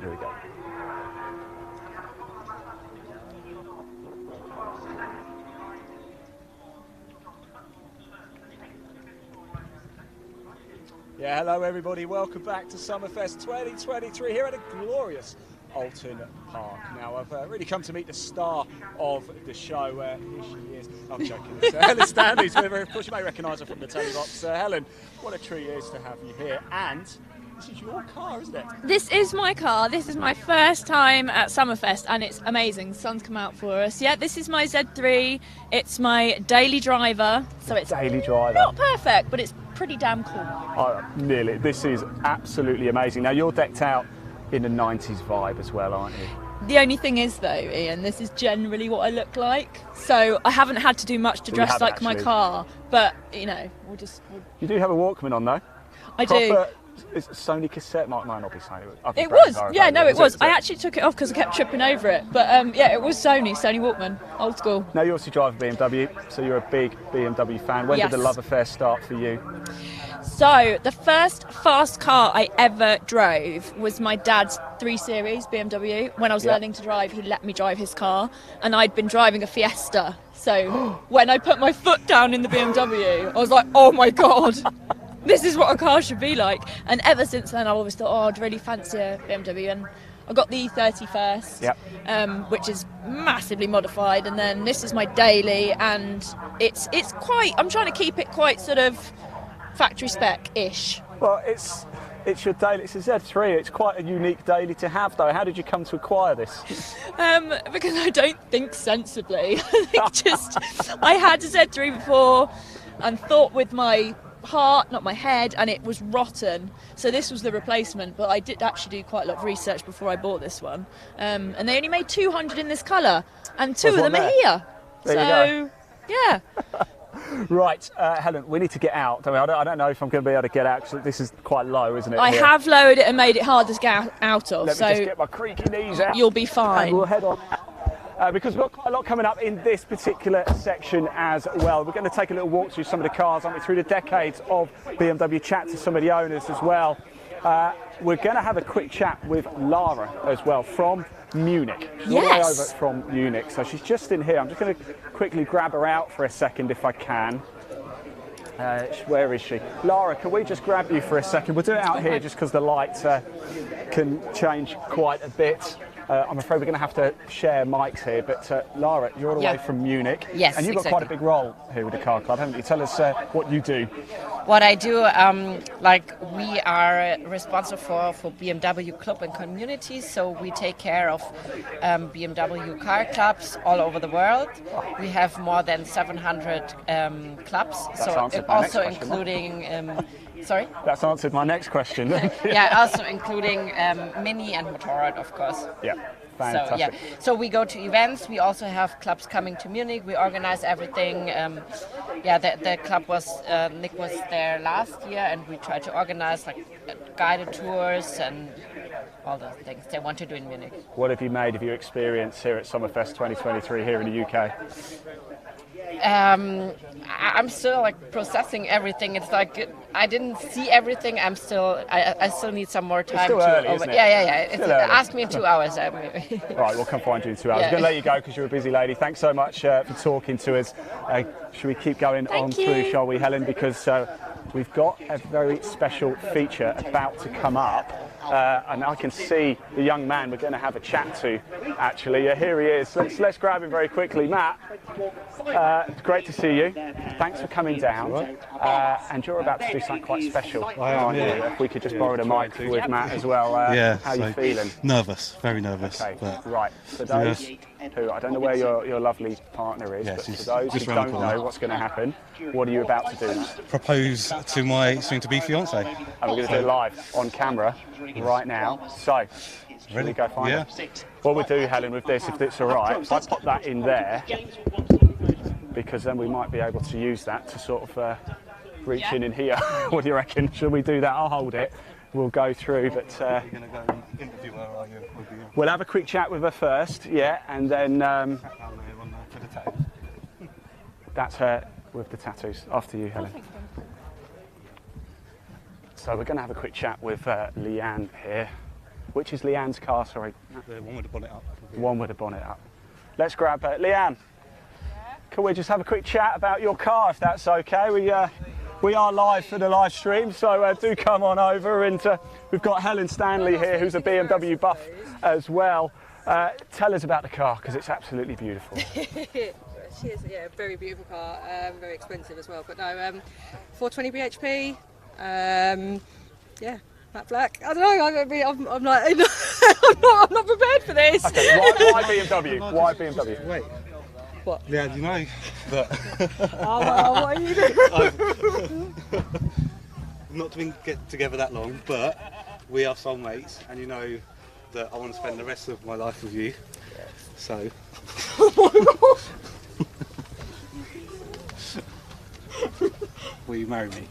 Here we go. Yeah, hello everybody, welcome back to Summerfest 2023 here at a glorious Alton Park. Now I've really come to meet the star of the show. Here she is. I'm joking. It's Helen Stanley. Of course you may recognise her from the telly box. Helen, what a treat it is to have you here, and this is your car, isn't it? This is my car. This is my first time at Summerfest and it's amazing. The sun's come out for us. Yeah, this is my Z3. It's my daily driver. So it's daily driver. Not perfect, but it's pretty damn cool. Oh, nearly. This is absolutely amazing. Now you're decked out in the 90s vibe as well, aren't you? The only thing is though, Ian, this is generally what I look like. So I haven't had to do much to dress like my car. But, you know, we'll just... You do have a Walkman on though. I do. It's Sony cassette, might not be Sony. It was, yeah, no, it was. I actually took it off because I kept tripping over it. But yeah, it was Sony Walkman, old school. Now you obviously drive a BMW, so you're a big BMW fan. When did the love affair start for you? So the first fast car I ever drove was my dad's 3 Series BMW. When I was learning to drive, he let me drive his car, and I'd been driving a Fiesta. So when I put my foot down in the BMW, I was like, oh my God. This is what a car should be like. And ever since then, I've always thought, oh, I'd really fancy a BMW. And I got the E30 first, which is massively modified. And then this is my daily, and it's quite, I'm trying to keep it quite sort of factory spec-ish. Well, it's your daily, it's a Z3. It's quite a unique daily to have, though. How did you come to acquire this? Because I don't think sensibly. I think I had a Z3 before and thought with my heart, not my head, and it was rotten, so this was the replacement. But I did actually do quite a lot of research before I bought this one, and they only made 200 in this colour, and two of them are here. So yeah. Right, Helen, we need to get out. I don't know if I'm going to be able to get out because this is quite low, isn't it? I have lowered it and made it hard to get out of. Let me just get my creaky knees out. You'll be fine. And we'll head on. Because we've got quite a lot coming up in this particular section as well. We're going to take a little walk through some of the cars, aren't we, through the decades of BMW, chat to some of the owners as well. We're going to have a quick chat with Lara as well from Munich. She's all the way over from Munich, so she's just in here. I'm just going to quickly grab her out for a second if I can. Where is she? Lara, can we just grab you for a second? We'll do it out here just because the light can change quite a bit. I'm afraid we're going to have to share mics here, but Lara, you're all the way from Munich. Yes, and you've got quite a big role here with the Car Club, haven't you? Tell us what you do. What I do, we are responsible for BMW Club and communities, so we take care of BMW Car Clubs all over the world. We have more than 700 clubs, so also including... Sorry? That's answered my next question. Yeah, also including Mini and Motorrad, of course. Yeah, fantastic. So we go to events. We also have clubs coming to Munich. We organize everything. The club was, Nick was there last year, and we tried to organize like guided tours and all the things they want to do in Munich. What have you made of your experience here at Summerfest 2023 here in the UK? I'm still processing everything. It's I didn't see everything. I still need some more time. It's still early, isn't it? Yeah. Ask me in 2 hours. Right, we'll come find you in 2 hours. I'm going to let you go because you're a busy lady. Thanks so much for talking to us. Should we keep going through, shall we, Helen? Because we've got a very special feature about to come up. And I can see the young man we're going to have a chat to, actually. Here he is. Let's grab him very quickly. Matt, it's great to see you. Thanks for coming down. And you're about to do something quite special. I am, yeah. If we could just borrow the mic with Matt as well. How are you feeling? Nervous, very nervous. Okay, but right. For those who, I don't know where your lovely partner is, but for those who don't know what's going to happen, what are you about to do? Propose to my soon-to-be fiancée. And we're going to do it live on camera right now. So, should we go find her? What we'll do, Helen, with this, if it's all right, if I pop that in there, because then we might be able to use that to sort of reach in here. What do you reckon? Should we do that? I'll hold it. We'll go through, but we'll have a quick chat with her first, and then that's her with the tattoos. After you, Helen. So we're going to have a quick chat with Leanne here. which is Leanne's car, sorry. The one with the bonnet up. The one with the bonnet up. Let's grab Leanne. Can we just have a quick chat about your car, if that's okay? We are live for the live stream, so do come on over. And we've got Helen Stanley here, who's a BMW buff as well. Tell us about the car, because it's absolutely beautiful. She is, yeah, very beautiful car, very expensive as well. But no, 420 bhp, yeah, matte black. I don't know. I'm like, I'm not prepared for this. Okay, why BMW? Why BMW? Wait. What? Yeah, you know that. Oh, well, what are you doing? I've not been get together that long, but we are soulmates, and you know that I want to spend the rest of my life with you. So. Will you marry me?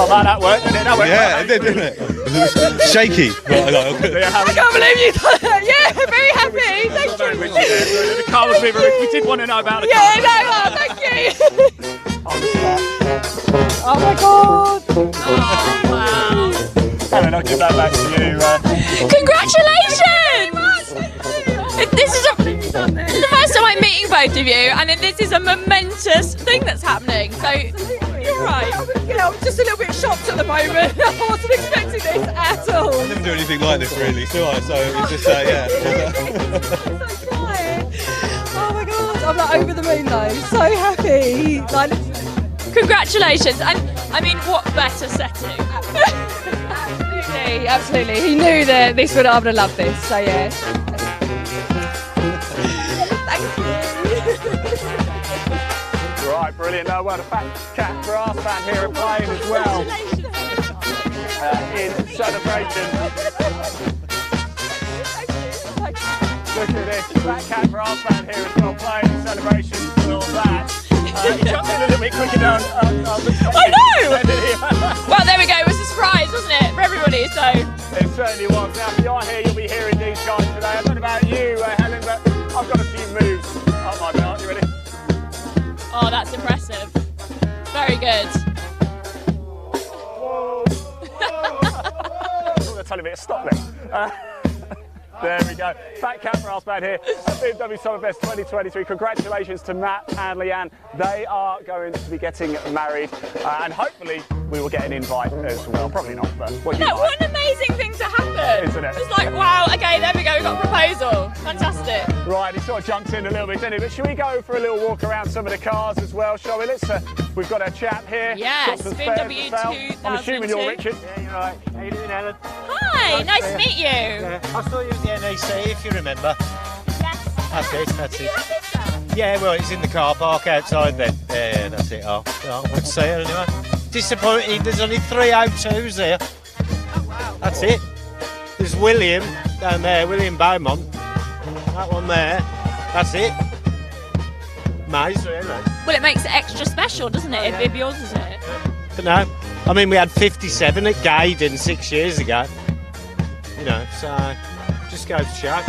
Oh man, that worked, didn't it? That worked. Yeah, it did, didn't it? Shaky. I can't believe you done that. Yeah, very happy. Thank you. The car was moving. We did want to know about the car. Yeah, no, thank you. Oh my God. Oh, wow. Helen, I'll give that back to you. Congratulations! This is the first time I'm meeting both of you, and this is a momentous thing that's happening. So you're right. I'm just a little bit shocked at the moment. I wasn't expecting this at all. I never do anything like this really, do I? So it's just, yeah. So quiet. Oh my God, I'm like over the moon though. So happy. Like, Congratulations, and I mean, what better setting? absolutely. He knew that this would. I would have loved this. So yeah. Right, brilliant. Well, the Fat Cat Brass Band here are playing as well in celebration. Look at this, Fat Cat Brass Band here as well playing in celebration and all that. You jumped in a little bit quicker down. I know! Well, there we go. It was a surprise, wasn't it, for everybody? So it certainly was. Now, if you are here, you'll be hearing these guys today. I don't know about you, Helen, but I've got a few moves up my belt. You ready? oh, that's impressive. Very good. Whoa! I'm going to tell you a bit of stop there. There we go. Fat Cat Brass Band here at BMW Summerfest 2023. Congratulations to Matt and Leanne. They are going to be getting married, and hopefully we will get an invite as well. Probably not, but what do you like? What an amazing thing to happen. Isn't it? It's like, wow, okay, there we go, we've got a proposal. Fantastic. Right, he sort of jumped in a little bit, didn't he? But should we go for a little walk around some of the cars as well, shall we? We've got a chap here. Yes, Got some spares BMW to sell. I'm assuming you're 2002. Richard. Yeah, you're right. How you doing, Helen? Hi, nice to meet you. Yeah. I saw you at the NEC, if you remember. Yes. That's it, that's You it. have this done? Yeah, well, it's in the car park outside then. Yeah, that's it. Oh, good to see you anyway. Disappointed, there's only 302s here. Oh, wow. That's it. There's William down there, William Beaumont. That one there. That's it. Nice, really. Well, it makes it extra special, doesn't it, if yours is it? But no, I mean, we had 57 at Gaydon 6 years ago. You know, so just goes to show.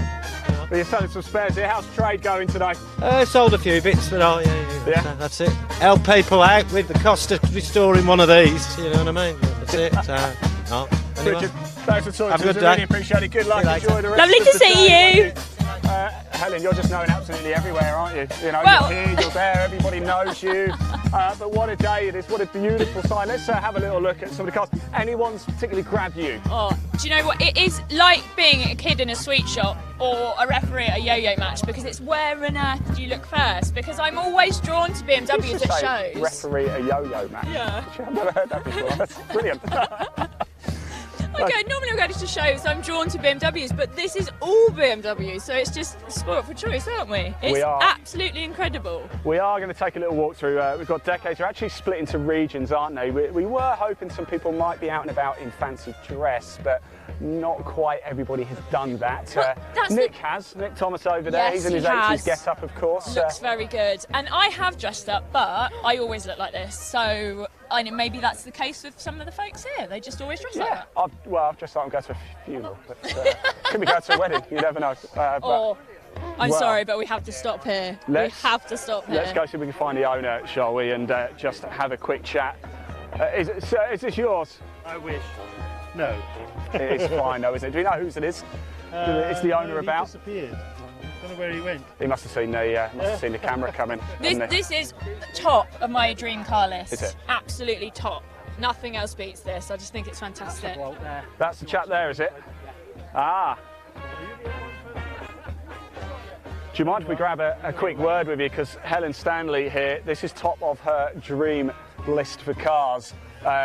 But you're selling some spares here. How's trade going today? Sold a few bits, but Yeah. so that's it. Help people out with the cost of restoring one of these, you know what I mean? That's it. Anyway. Richard, thanks for talking Have a to us. good I really day. appreciate it. Good luck. See you later. Enjoy the rest Lovely of to the see day, you. won't you? Helen, you're just known absolutely everywhere, aren't you? You know, Well- you're here, you're there, everybody knows you. But what a day it is, what a beautiful sign. Let's have a little look at some of the cars. Anyone's particularly grab you? Oh, do you know what? It is like being a kid in a sweet shop or a referee at a yo-yo match, because it's where on earth do you look first? Because I'm always drawn to BMWs at Say, shows. referee a yo-yo match. Yeah. I've never heard that before. That's brilliant. Normally I go to shows, I'm drawn to BMWs, but this is all BMWs, so it's just sport for choice, aren't we? It's are. absolutely incredible. We are going to take a little walk through. We've got decades. They're actually split into regions, aren't they? We were hoping some people might be out and about in fancy dress, but not quite everybody has done that. Well, that's Nick Thomas over there. Yes, He's in his he 80s has. get-up, of course. Looks very good. And I have dressed up, but I always look like this, so I know maybe that's the case with some of the folks here. They just always dress like that. I've just thought I'm going to a funeral, but could be going to a wedding. You never know. I'm sorry, but we have to stop here. We have to stop here. Let's go see if we can find the owner, shall we, and just have a quick chat. Sir, is this yours? I wish. No. It's fine, though, isn't it? Do we know whose it is? Is the owner about? He disappeared. I don't know where he went. He must have seen the camera coming. This is top of my dream car list. Is it? Absolutely top. Nothing else beats this. I just think it's fantastic. That's the chap there, is it? Ah. Do you mind if we grab a quick word with you? Because Helen Stanley here, this is top of her dream list for cars.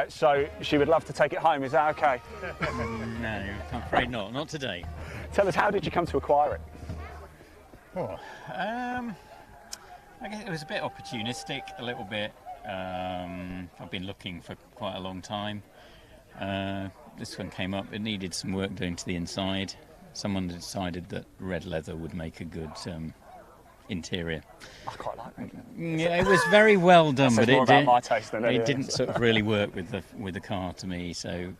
So she would love to take it home. Is that okay? No, I'm afraid not. Not today. Tell us, how did you come to acquire it? Oh, I guess it was a bit opportunistic, a little bit. I've been looking for quite a long time. This one came up. It needed some work doing to the inside. Someone decided that red leather would make a good interior. I quite like it. Yeah, it was very well done, but more about my taste than it didn't sort of really work with the car to me. So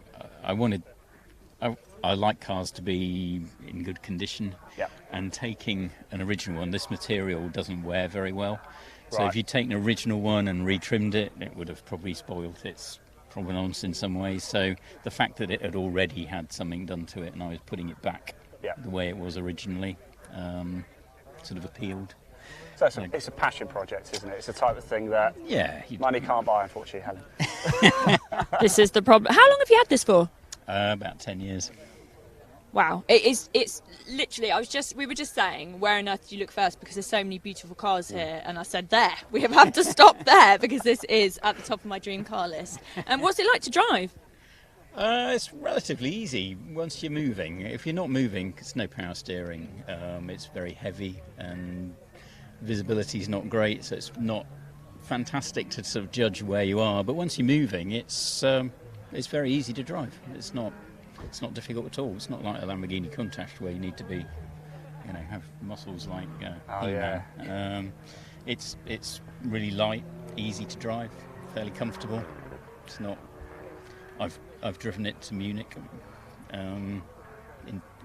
I like cars to be in good condition. Yep. And taking an original one, this material doesn't wear very well. So Right. if you'd taken an original one and retrimmed it, it would have probably spoilt its provenance in some ways. So the fact that it had already had something done to it and I was putting it back the way it was originally sort of appealed. So it's a passion project, isn't it? It's the type of thing that money can't buy, unfortunately, Helen. This is the problem. How long have you had this for? About 10 years. Wow, it's literally. We were just saying, where on earth do you look first? Because there's so many beautiful cars here, and I said there. We have to stop there because this is at the top of my dream car list. And what's it like to drive? It's relatively easy once you're moving. If you're not moving, it's no power steering. It's very heavy and visibility is not great, so it's not fantastic to sort of judge where you are. But once you're moving, it's very easy to drive. It's not difficult at all. It's not like a Lamborghini Countach where you need to be, have muscles like He-Man. It's really light, easy to drive, fairly comfortable. It's not. I've driven it to Munich, in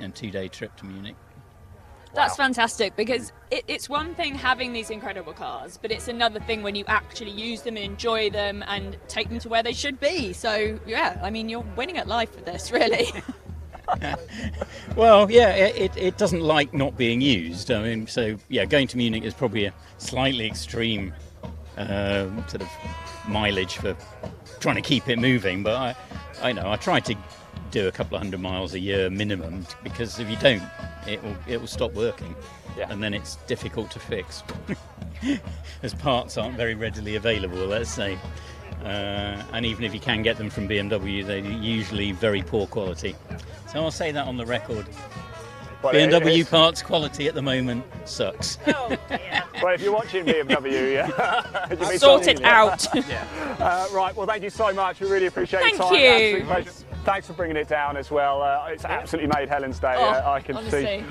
a 2-day trip to Munich. That's fantastic, because it's one thing having these incredible cars, but it's another thing when you actually use them and enjoy them and take them to where they should be. So, I mean, you're winning at life with this, really. Well, it doesn't like not being used. I mean, going to Munich is probably a slightly extreme sort of mileage for trying to keep it moving, but I try to do a couple of 100 miles a year minimum, because if you don't, it will stop working, and then it's difficult to fix as parts aren't very readily available, let's say, and even if you can get them from BMW, they're usually very poor quality. So I'll say that on the record. Well, BMW parts quality at the moment sucks. Oh, dear. Well, if you're watching BMW, sort it out. Right, well, thank you so much. We really appreciate your time. Thank you. Absolute pleasure. Thanks for bringing it down as well. It's absolutely made Helen's day, I can honestly. see.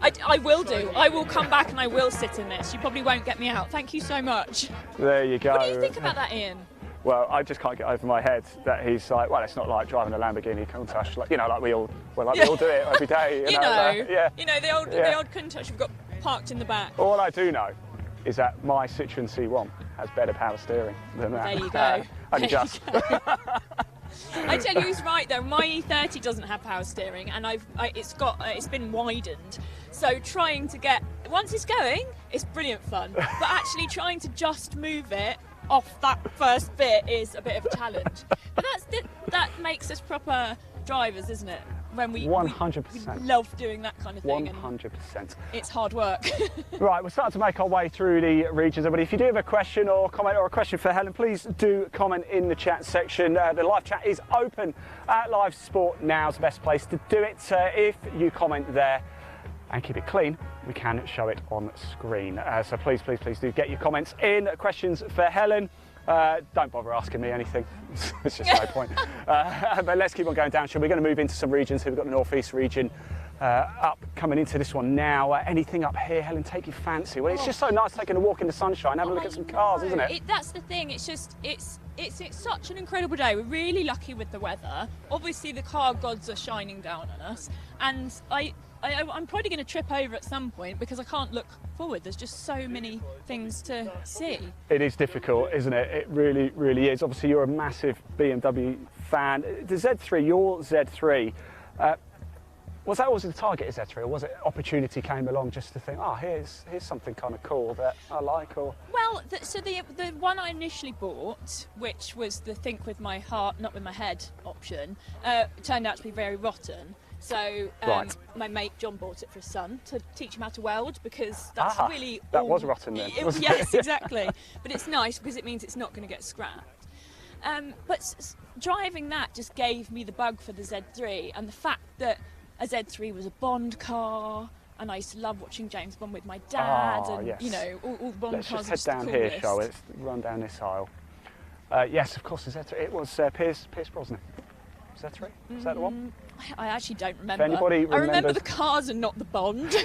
I will do. I will come back and I will sit in this. You probably won't get me out. Thank you so much. There you go. What do you think about that, Ian? Well, I just can't get over my head that he's like, well, it's not like driving a Lamborghini Countach, like we all do it every day. The old Countach we've got parked in the back. All I do know is that my Citroen C1 has better power steering than that. There you go. Only just. I tell you who's right though. My E30 doesn't have power steering, and it's been widened. So trying to get, once it's going, it's brilliant fun. But actually trying to just move it off that first bit is a bit of a challenge. But that makes us proper drivers, isn't it? When we 100%. we love doing that kind of thing. 100%. It's hard work. Right, we're starting to make our way through the regions. But if you do have a question or comment or a question for Helen, please do comment in the chat section. The live chat is open at Live Sport Now. Is the best place to do it. If you comment there and keep it clean, we can show it on screen. So please do get your comments in. Questions for Helen. Don't bother asking me anything. It's just no point. But let's keep on going down. We're going to move into some regions here. We've got the North East region up coming into this one now. Anything up here, Helen, take your fancy? Well, it's just so nice taking a walk in the sunshine, have a look at some cars, isn't it? That's the thing. It's just it's such an incredible day. We're really lucky with the weather. Obviously, the car gods are shining down on us, and I'm probably going to trip over at some point because I can't look forward. There's just so many things to see. It is difficult, isn't it? It really, really is. Obviously, you're a massive BMW fan. The Z3, your Z3. Was that always the target, is Z3, or was it opportunity came along just to think, oh, here's something kind of cool that I like? Or Well, so the one I initially bought, which was the think with my heart, not with my head option, turned out to be very rotten. So Right. my mate John bought it for his son to teach him how to weld, because that's really that all- was rotten then, wasn't Yes, it? exactly. But it's nice because it means it's not going to get scrapped. But driving that just gave me the bug for the Z3, and the fact that a Z3 was a Bond car, and I used to love watching James Bond with my dad, and yes. you know, all the Bond Let's cars just are head just down the here, coolest. shall we? Let's run down this aisle. Yes, of course, the Z3. It was Pierce Brosnan. Z3? Is that the one? I actually don't remember. anybody I remember remembers- the cars and not the Bond.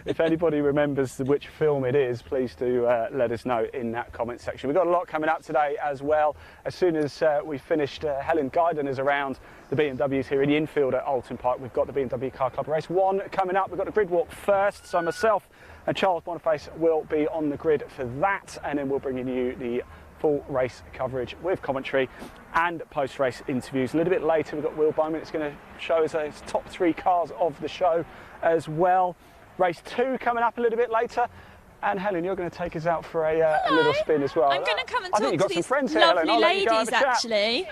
If anybody remembers which film it is, please do let us know in that comment section. We've got a lot coming up today as well. As soon as we finished, Helen guiding us around the BMWs here in the infield at Alton Park. We've got the BMW Car Club Race 1 coming up. We've got the grid walk first, so myself and Charles Boniface will be on the grid for that, and then we'll bring you the full race coverage with commentary and post-race interviews. A little bit later, we've got Will Bowman. It's going to show us his top 3 cars of the show as well. Race 2 coming up a little bit later. And Helen, you're going to take us out for a little spin as well. I'm going to come and I think talk you've to got some these friends here, Helen. lovely I'll let you go have ladies, a chat. actually.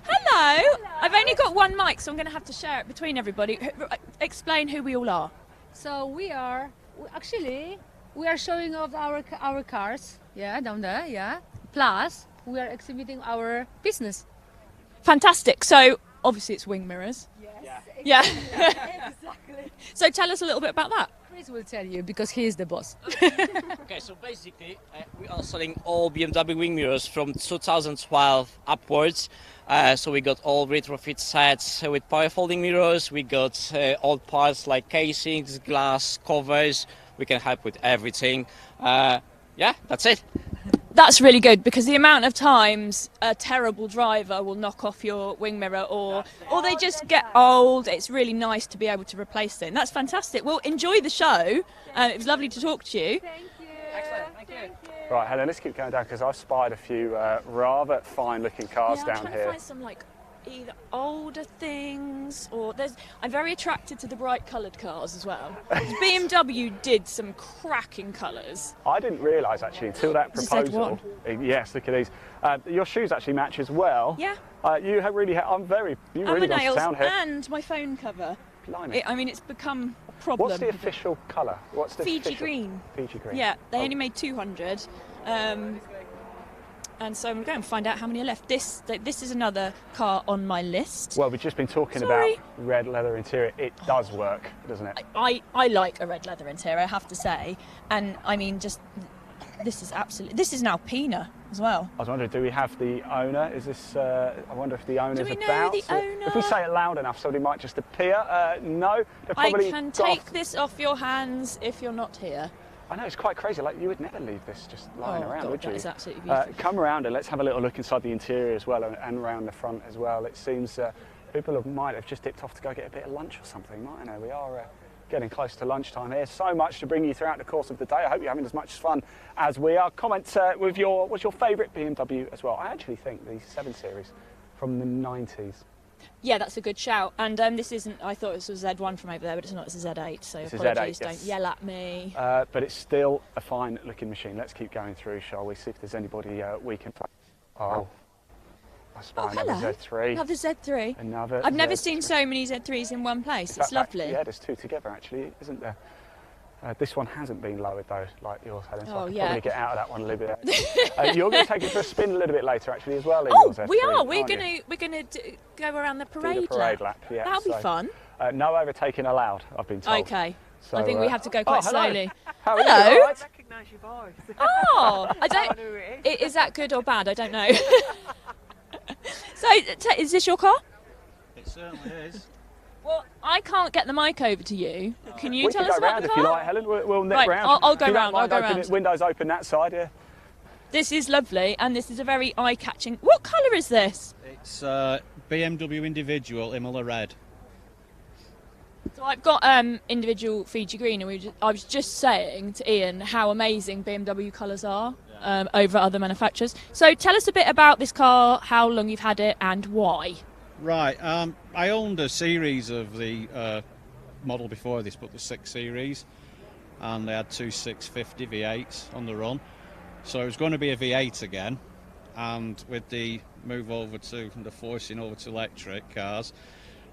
Hello. I've only got one mic, so I'm going to have to share it between everybody. Explain who we all are. So we are showing off our cars, yeah, down there, yeah. Plus, we are exhibiting our business. Fantastic. So, obviously, it's wing mirrors. Yes. Yeah. Exactly. So, tell us a little bit about that. Chris will tell you because he is the boss. Okay, so basically we are selling all BMW wing mirrors from 2012 upwards. So we got all retrofit sets with power folding mirrors. We got old parts like casings, glass, covers. We can help with everything. Yeah, that's it. That's really good, because the amount of times a terrible driver will knock off your wing mirror or they just get old, it's really nice to be able to replace them. That's fantastic. Well, enjoy the show. It was lovely to talk to you. Thank you. Excellent, thank you. Right, Helen, let's keep going down because I've spied a few rather fine-looking cars I'm down trying here. to find some either older things or I'm very attracted to the bright coloured cars as well. BMW did some cracking colours. I didn't realise actually until that It's a proposal. Yes, look at these. Your shoes actually match as well. Yeah. You have really. I'm very. You And really my gone to nails town here. and my phone cover. Blimey. It's become a problem. What's the official colour? What's the Fiji official? green. Fiji green. Yeah, they Oh. only made 200. And so I'm going to find out how many are left. This is another car on my list. Well, we've just been talking Sorry. about red leather interior. It does work, doesn't it? I like a red leather interior, I have to say. And I mean, this is an Alpina as well. I was wondering, do we have the owner? Is this? I wonder if the owner's we know about. the So owner? If we say it loud enough, somebody might just appear. No, they're I probably can got take off- this off your hands if you're not here. I know, it's quite crazy. Like, you would never leave this just lying Oh, around, God, would you? that is absolutely beautiful. Come around and let's have a little look inside the interior as well, and around the front as well. It seems people might have just dipped off to go get a bit of lunch or something, mightn't they? We are getting close to lunchtime here. So much to bring you throughout the course of the day. I hope you're having as much fun as we are. Comment what's your favourite BMW as well. I actually think the 7 Series from the 90s. Yeah, that's a good shout. And this isn't, I thought this was Z1 from over there, but it's not, it's a Z8, so It's a apologies, Z8, yes. don't yell at me. But it's still a fine looking machine. Let's keep going through, shall we? See if there's anybody we can... Oh, I spy another hello. Z3. Another Z3. Another I've never Z3. seen so many Z3s in one place. In It's fact, lovely. Yeah, there's 2 together actually, isn't there? This one hasn't been lowered though, like yours, Helen, so I Oh, can yeah. probably get out of that one a little bit. You're going to take it for a spin a little bit later actually as well in Oh, your Z3, we are. We're aren't you? gonna go around the Do parade, the parade lap. Yeah, That'll be so, fun. No overtaking allowed, I've been told. Okay. So, I think we have to go quite hello. slowly. How are Hello. you? All right? Recognise your voice. Oh, I I don't. know who it is. Is that good or bad? I don't know. So, is this your car? It certainly is. Well, I can't get the mic over to you. Can you We tell can us go about round the if car? you like, Helen. We'll nip Right, round. I'll go If you don't round, I'll mind go opening- round. Windows open that side, yeah. This is lovely, and this is a very eye-catching... What colour is this? It's BMW Individual Imola Red. So I've got individual Fiji green, and I was just saying to Ian how amazing BMW colours are over other manufacturers. So tell us a bit about this car, how long you've had it, and why. Right, I owned a series of the model before this, but the 6 Series, and they had 2 650 V8s on the run. So it was going to be a V8 again, and with the move over to the forcing over to electric cars,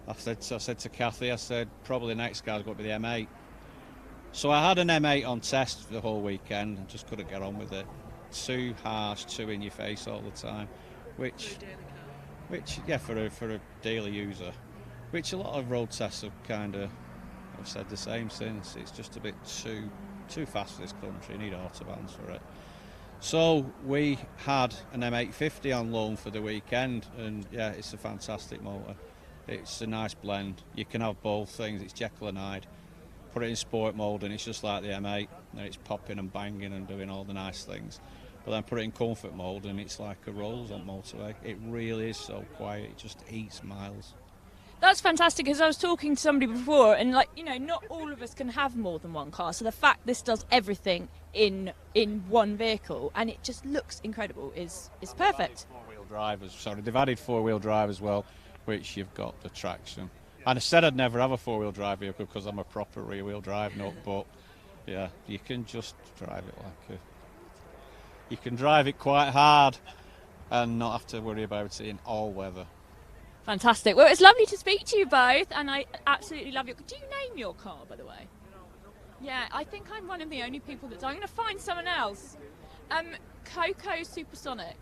I said to Kathy, I said probably the next car's got to be the M8. So I had an M8 on test for the whole weekend and just couldn't get on with it. Too harsh, too in your face all the time, which yeah, for a daily user, which a lot of road tests have kind of said the same since. It's just a bit too fast for this country. You need autobahns for it. So we had an M850 on loan for the weekend, and yeah, it's a fantastic motor. It's a nice blend. You can have both things. It's Jekyll and Hyde. Put it in sport mode and it's just like the M8, and it's popping and banging and doing all the nice things. But then put it in comfort mode and it's like a Rolls on motorway. It really is so quiet. It just eats miles. That's fantastic, because I was talking to somebody before, and not all of us can have more than one car. So the fact this does everything in one vehicle and it just looks incredible is perfect. Four-wheel drive, they've added four-wheel drive as well, which you've got the traction. And I said I'd never have a four-wheel drive vehicle because I'm a proper rear-wheel drive nut, but yeah, you can just drive it you can drive it quite hard and not have to worry about it in all weather. Fantastic. Well, it's lovely to speak to you both, and I absolutely love your... Do you name your car, by the way? Yeah, I think I'm one of the only people that... I'm going to find someone else. Coco Supersonic.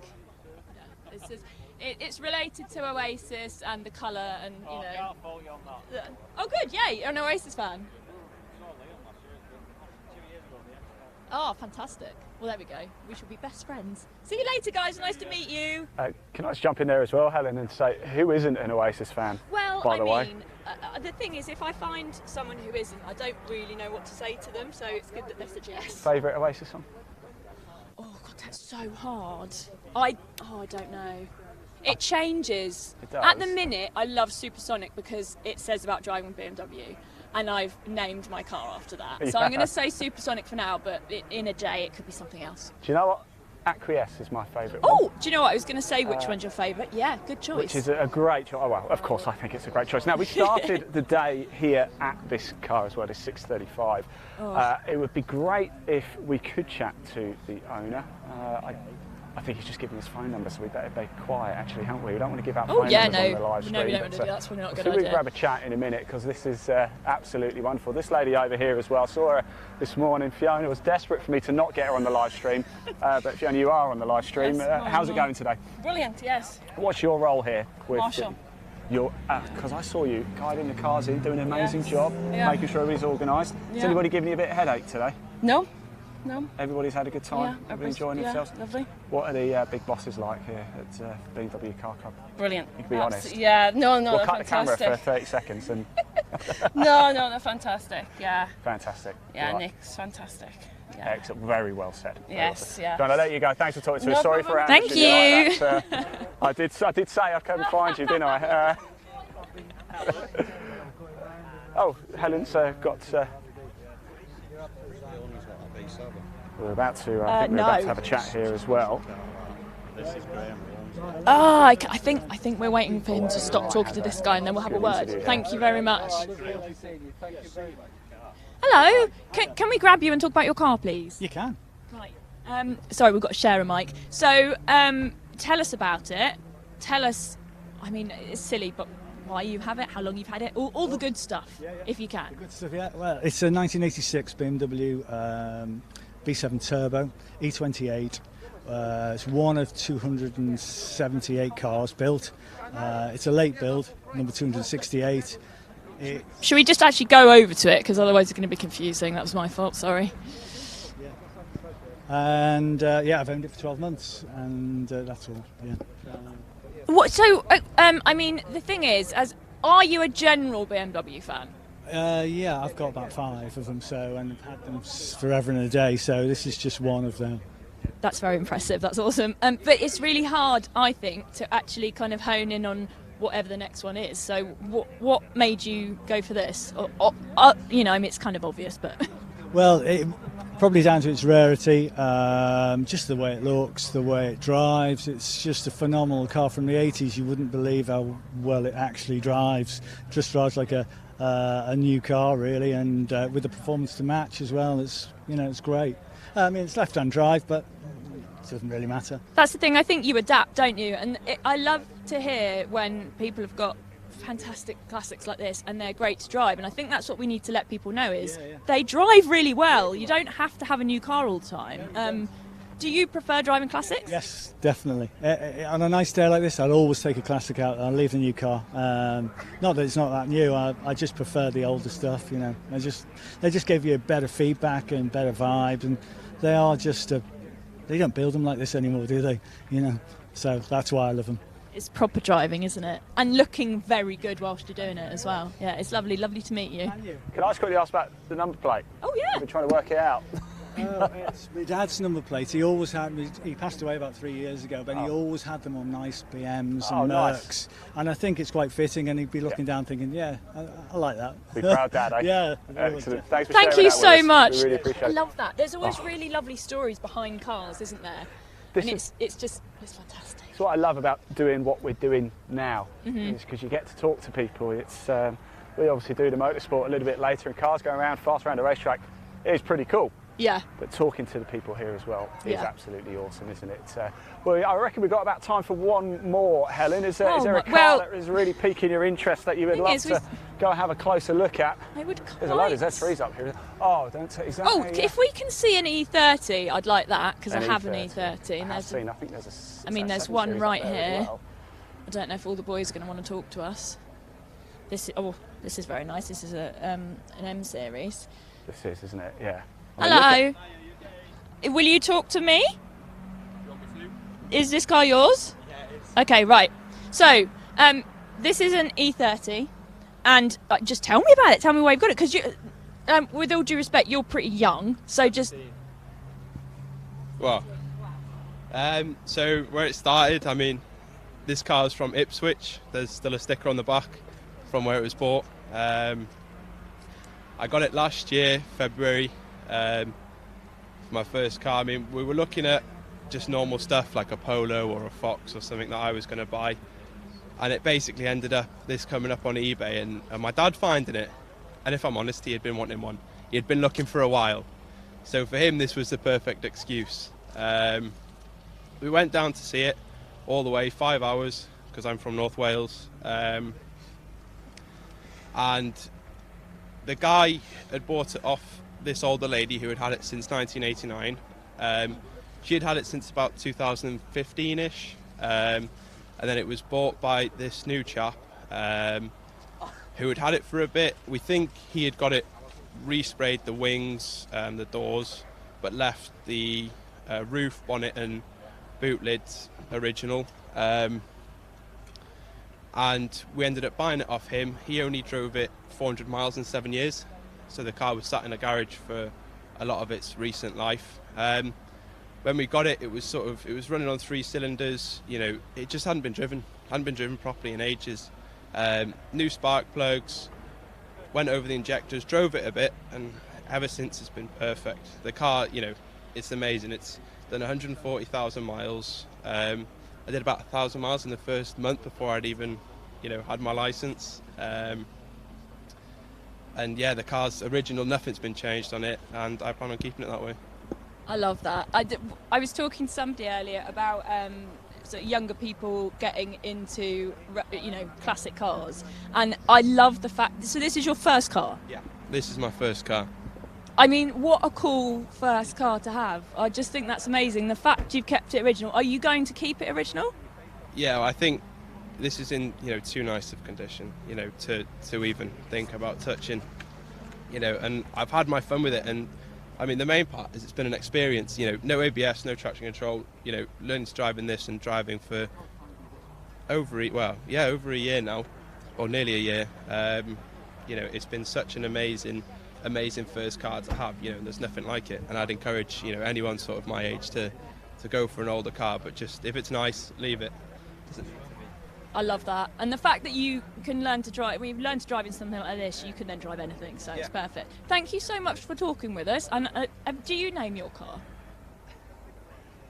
Yeah, it's related to Oasis and the colour and, Can't fault you on that. Oh, good, yay, you're an Oasis fan. Oh, fantastic. Well, there we go. We shall be best friends. See you later, guys. Nice to meet you. Can I just jump in there as well, Helen, and say, who isn't an Oasis fan, Well, by the way? the thing is, if I find someone who isn't, I don't really know what to say to them, so it's good that they suggest. Favourite Oasis song? Oh, God, that's so hard. I don't know. It changes. It does. At the minute, I love Supersonic because it says about driving BMW, and I've named my car after that. So I'm going to say Supersonic for now, but in a day it could be something else. Do you know what? Acquiesce is my favourite one. Oh, do you know what? I was going to say which one's your favourite. Yeah, good choice. Which is a great choice. Oh, well, of course, I think it's a great choice. Now, we started the day here at this car as well, it's 6:35. It would be great if we could chat to the owner. I think he's just given his phone number, so we better be quiet, actually, haven't we? We don't want to give out phone numbers on the live stream. No, we don't want to do that. That's probably not a good So idea. we'll grab a chat in a minute, because this is absolutely wonderful. This lady over here as well, saw her this morning. Fiona was desperate for me to not get her on the live stream, but Fiona, you are on the live stream. Yes, How's it going today? Brilliant, yes. What's your role here? Marshal. Because I saw you guiding the cars in, doing an amazing job, Yeah. making sure everybody's organised. Is Yeah. anybody giving you a bit of headache today? No. Everybody's had a good time? Yeah, Everybody everybody's- enjoying yeah, themselves? lovely. What are the big bosses like here at BMW Car Club? Brilliant. You can be honest. Yeah, no, We'll they're cut the camera fantastic. for 30 seconds and No, they're fantastic. Yeah, fantastic. yeah, Right. Nick's fantastic. Yeah. Excellent. Very well said. Very well Yes, said. yeah. Going to let you go. Thanks for talking to us. No Sorry problem. for Thank ambushing you. Like that. I did say I'd come and find you, didn't I? Oh, Helen's got. We're about to. I think we're about to have a chat here as well. This is Graham. Oh, I think we're waiting for him to stop talking to this guy, and then we'll have a word. Thank you very much. Hello. Can we grab you and talk about your car, please? You can. Right. Sorry, we've got to share a mic. So, tell us about it. Tell us. I mean, it's silly, but why you have it, how long you've had it, all the good stuff, if you can. Good stuff, yeah. Well, it's a 1986 BMW V7 Turbo, E28. It's one of 278 cars built. It's a late build, number 268. Should we just actually go over to it, because otherwise it's going to be confusing. That was my fault, sorry. And yeah, I've owned it for 12 months, and that's all. Yeah. What? So, I mean, the thing is, as Are you a general BMW fan? Yeah, I've got about 5 of them, and I've had them forever and a day, so this is just one of them. That's very impressive. That's awesome. But it's really hard, I think, to actually kind of hone in on whatever the next one is. So what made you go for this? You know, I mean, it's kind of obvious, but... Well, probably down to its rarity, just the way it looks, the way it drives. It's just a phenomenal car from the 80s. You wouldn't believe how well it actually drives. Just drives like a new car, really, and with the performance to match as well. It's great. I mean, it's left-hand drive, but it doesn't really matter. That's the thing. I think you adapt, don't you? And I love to hear when people have got fantastic classics like this and they're great to drive, and I think that's what we need to let people know is they drive really well. You don't have to have a new car all the time. Do you prefer driving classics? Yes, definitely. On a nice day like this, I'll always take a classic out and I'll leave the new car. Not that it's not that new, I just prefer the older stuff, you know. They just give you a better feedback and better vibe, and they are just they don't build them like this anymore, do they? You know, so that's why I love them. It's proper driving, isn't it? And looking very good whilst you're doing it as well. Yeah, it's lovely to meet you. Can I just quickly ask about the number plate? Oh yeah. I've been trying to work it out. It's my dad's number plate. He always had. He passed away about 3 years ago, but he always had them on nice BMs and Mercs. And I think it's quite fitting. And he'd be looking down, thinking, "Yeah, I like that." Be proud, Dad. Eh? Yeah. Excellent. Thanks for Thank sharing you that so with us. much. We really appreciate it. I love that. There's always really lovely stories behind cars, isn't there? It's fantastic. It's what I love about doing what we're doing now, is because you get to talk to people. It's we obviously do the motorsport a little bit later, and cars going around fast around the racetrack. It is pretty cool. Yeah. But talking to the people here as well is absolutely awesome, isn't it? Well, I reckon we've got about time for one more, Helen. Is there a car that is really piquing your interest that you would love to go and have a closer look at? I would There's a load of Z3s up here. Oh, don't say exactly. Oh, if we can see an E30, I'd like that, because I have an E30. I think there's there's one right here. Well. I don't know if all the boys are going to want to talk to us. This is very nice. This is an M series. This is, isn't it? Yeah. Hello. Will you talk to me? Is this car yours? Yeah, it is. Okay, right. So, this is an E30, and just tell me about it. Tell me why you've got it, because with all due respect, you're pretty young. So just. Well, so where it started, I mean, this car is from Ipswich. There's still a sticker on the back from where it was bought. I got it last year, February. My first car. I mean, we were looking at just normal stuff like a Polo or a Fox or something that I was going to buy, and it basically ended up this coming up on eBay and my dad finding it, and if I'm honest, he had been wanting one. He had been looking for a while, so for him this was the perfect excuse. We went down to see it all the way, 5 hours, because I'm from North Wales, and the guy had bought it off this older lady who had had it since 1989. She had had it since about 2015-ish, and then it was bought by this new chap who had had it for a bit. We think he had got it resprayed, the wings and the doors, but left the roof, bonnet and boot lids original, and we ended up buying it off him. He only drove it 400 miles in 7 years. So the car was sat in a garage for a lot of its recent life. When we got it, it was running on 3 cylinders. You know, it just hadn't been driven properly in ages. New spark plugs, went over the injectors, drove it a bit, and ever since it's been perfect. The car, you know, it's amazing. It's done 140,000 miles. I did about 1,000 miles in the first month before I'd even, you know, had my license. And yeah, the car's original, nothing's been changed on it, and I plan on keeping it that way. I love that. I was talking to somebody earlier about sort of younger people getting into, you know, classic cars, and I love the fact. So this is your first car? Yeah, this is my first car. I mean, what a cool first car to have. I just think that's amazing. The fact you've kept it original. Are you going to keep it original? Yeah, well, I think this is in, you know, too nice of condition, you know, to even think about touching, you know, and I've had my fun with it. And I mean, the main part is it's been an experience, you know, no ABS, no traction control, you know, learning to drive in this and driving for over a year now. or nearly a year. You know, it's been such an amazing first car to have. You know, and there's nothing like it. And I'd encourage, you know, anyone sort of my age to go for an older car, but just if it's nice, leave it. I love that. And the fact that you can learn to drive, when you've learned to drive in something like this, you can then drive anything, so it's perfect. Thank you so much for talking with us. And do you name your car?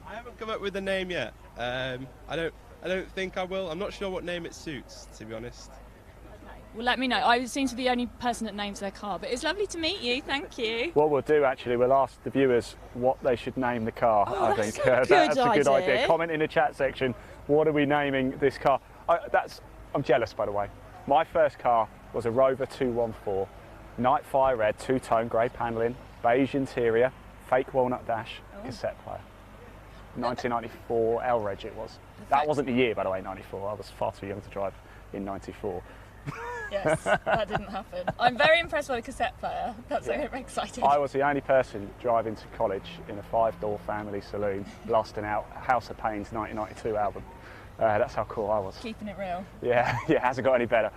I haven't come up with a name yet. I don't think I will. I'm not sure what name it suits, to be honest. Well, let me know. I seem to be the only person that names their car, but it's lovely to meet you. Thank you. What we'll do, actually, we'll ask the viewers what they should name the car. I think that's a good idea. Comment in the chat section. What are we naming this car? I'm jealous, by the way. My first car was a Rover 214, night fire red, two-tone grey panelling, beige interior, fake walnut dash, cassette player. 1994 L Reg it was. That wasn't the year, by the way, 94. I was far too young to drive in 94. Yes, that didn't happen. I'm very impressed by the cassette player. That's very exciting. I was the only person driving to college in a 5-door family saloon, blasting out House of Pain's 1992 album. That's how cool I was. Keeping it real. Yeah, hasn't got any better.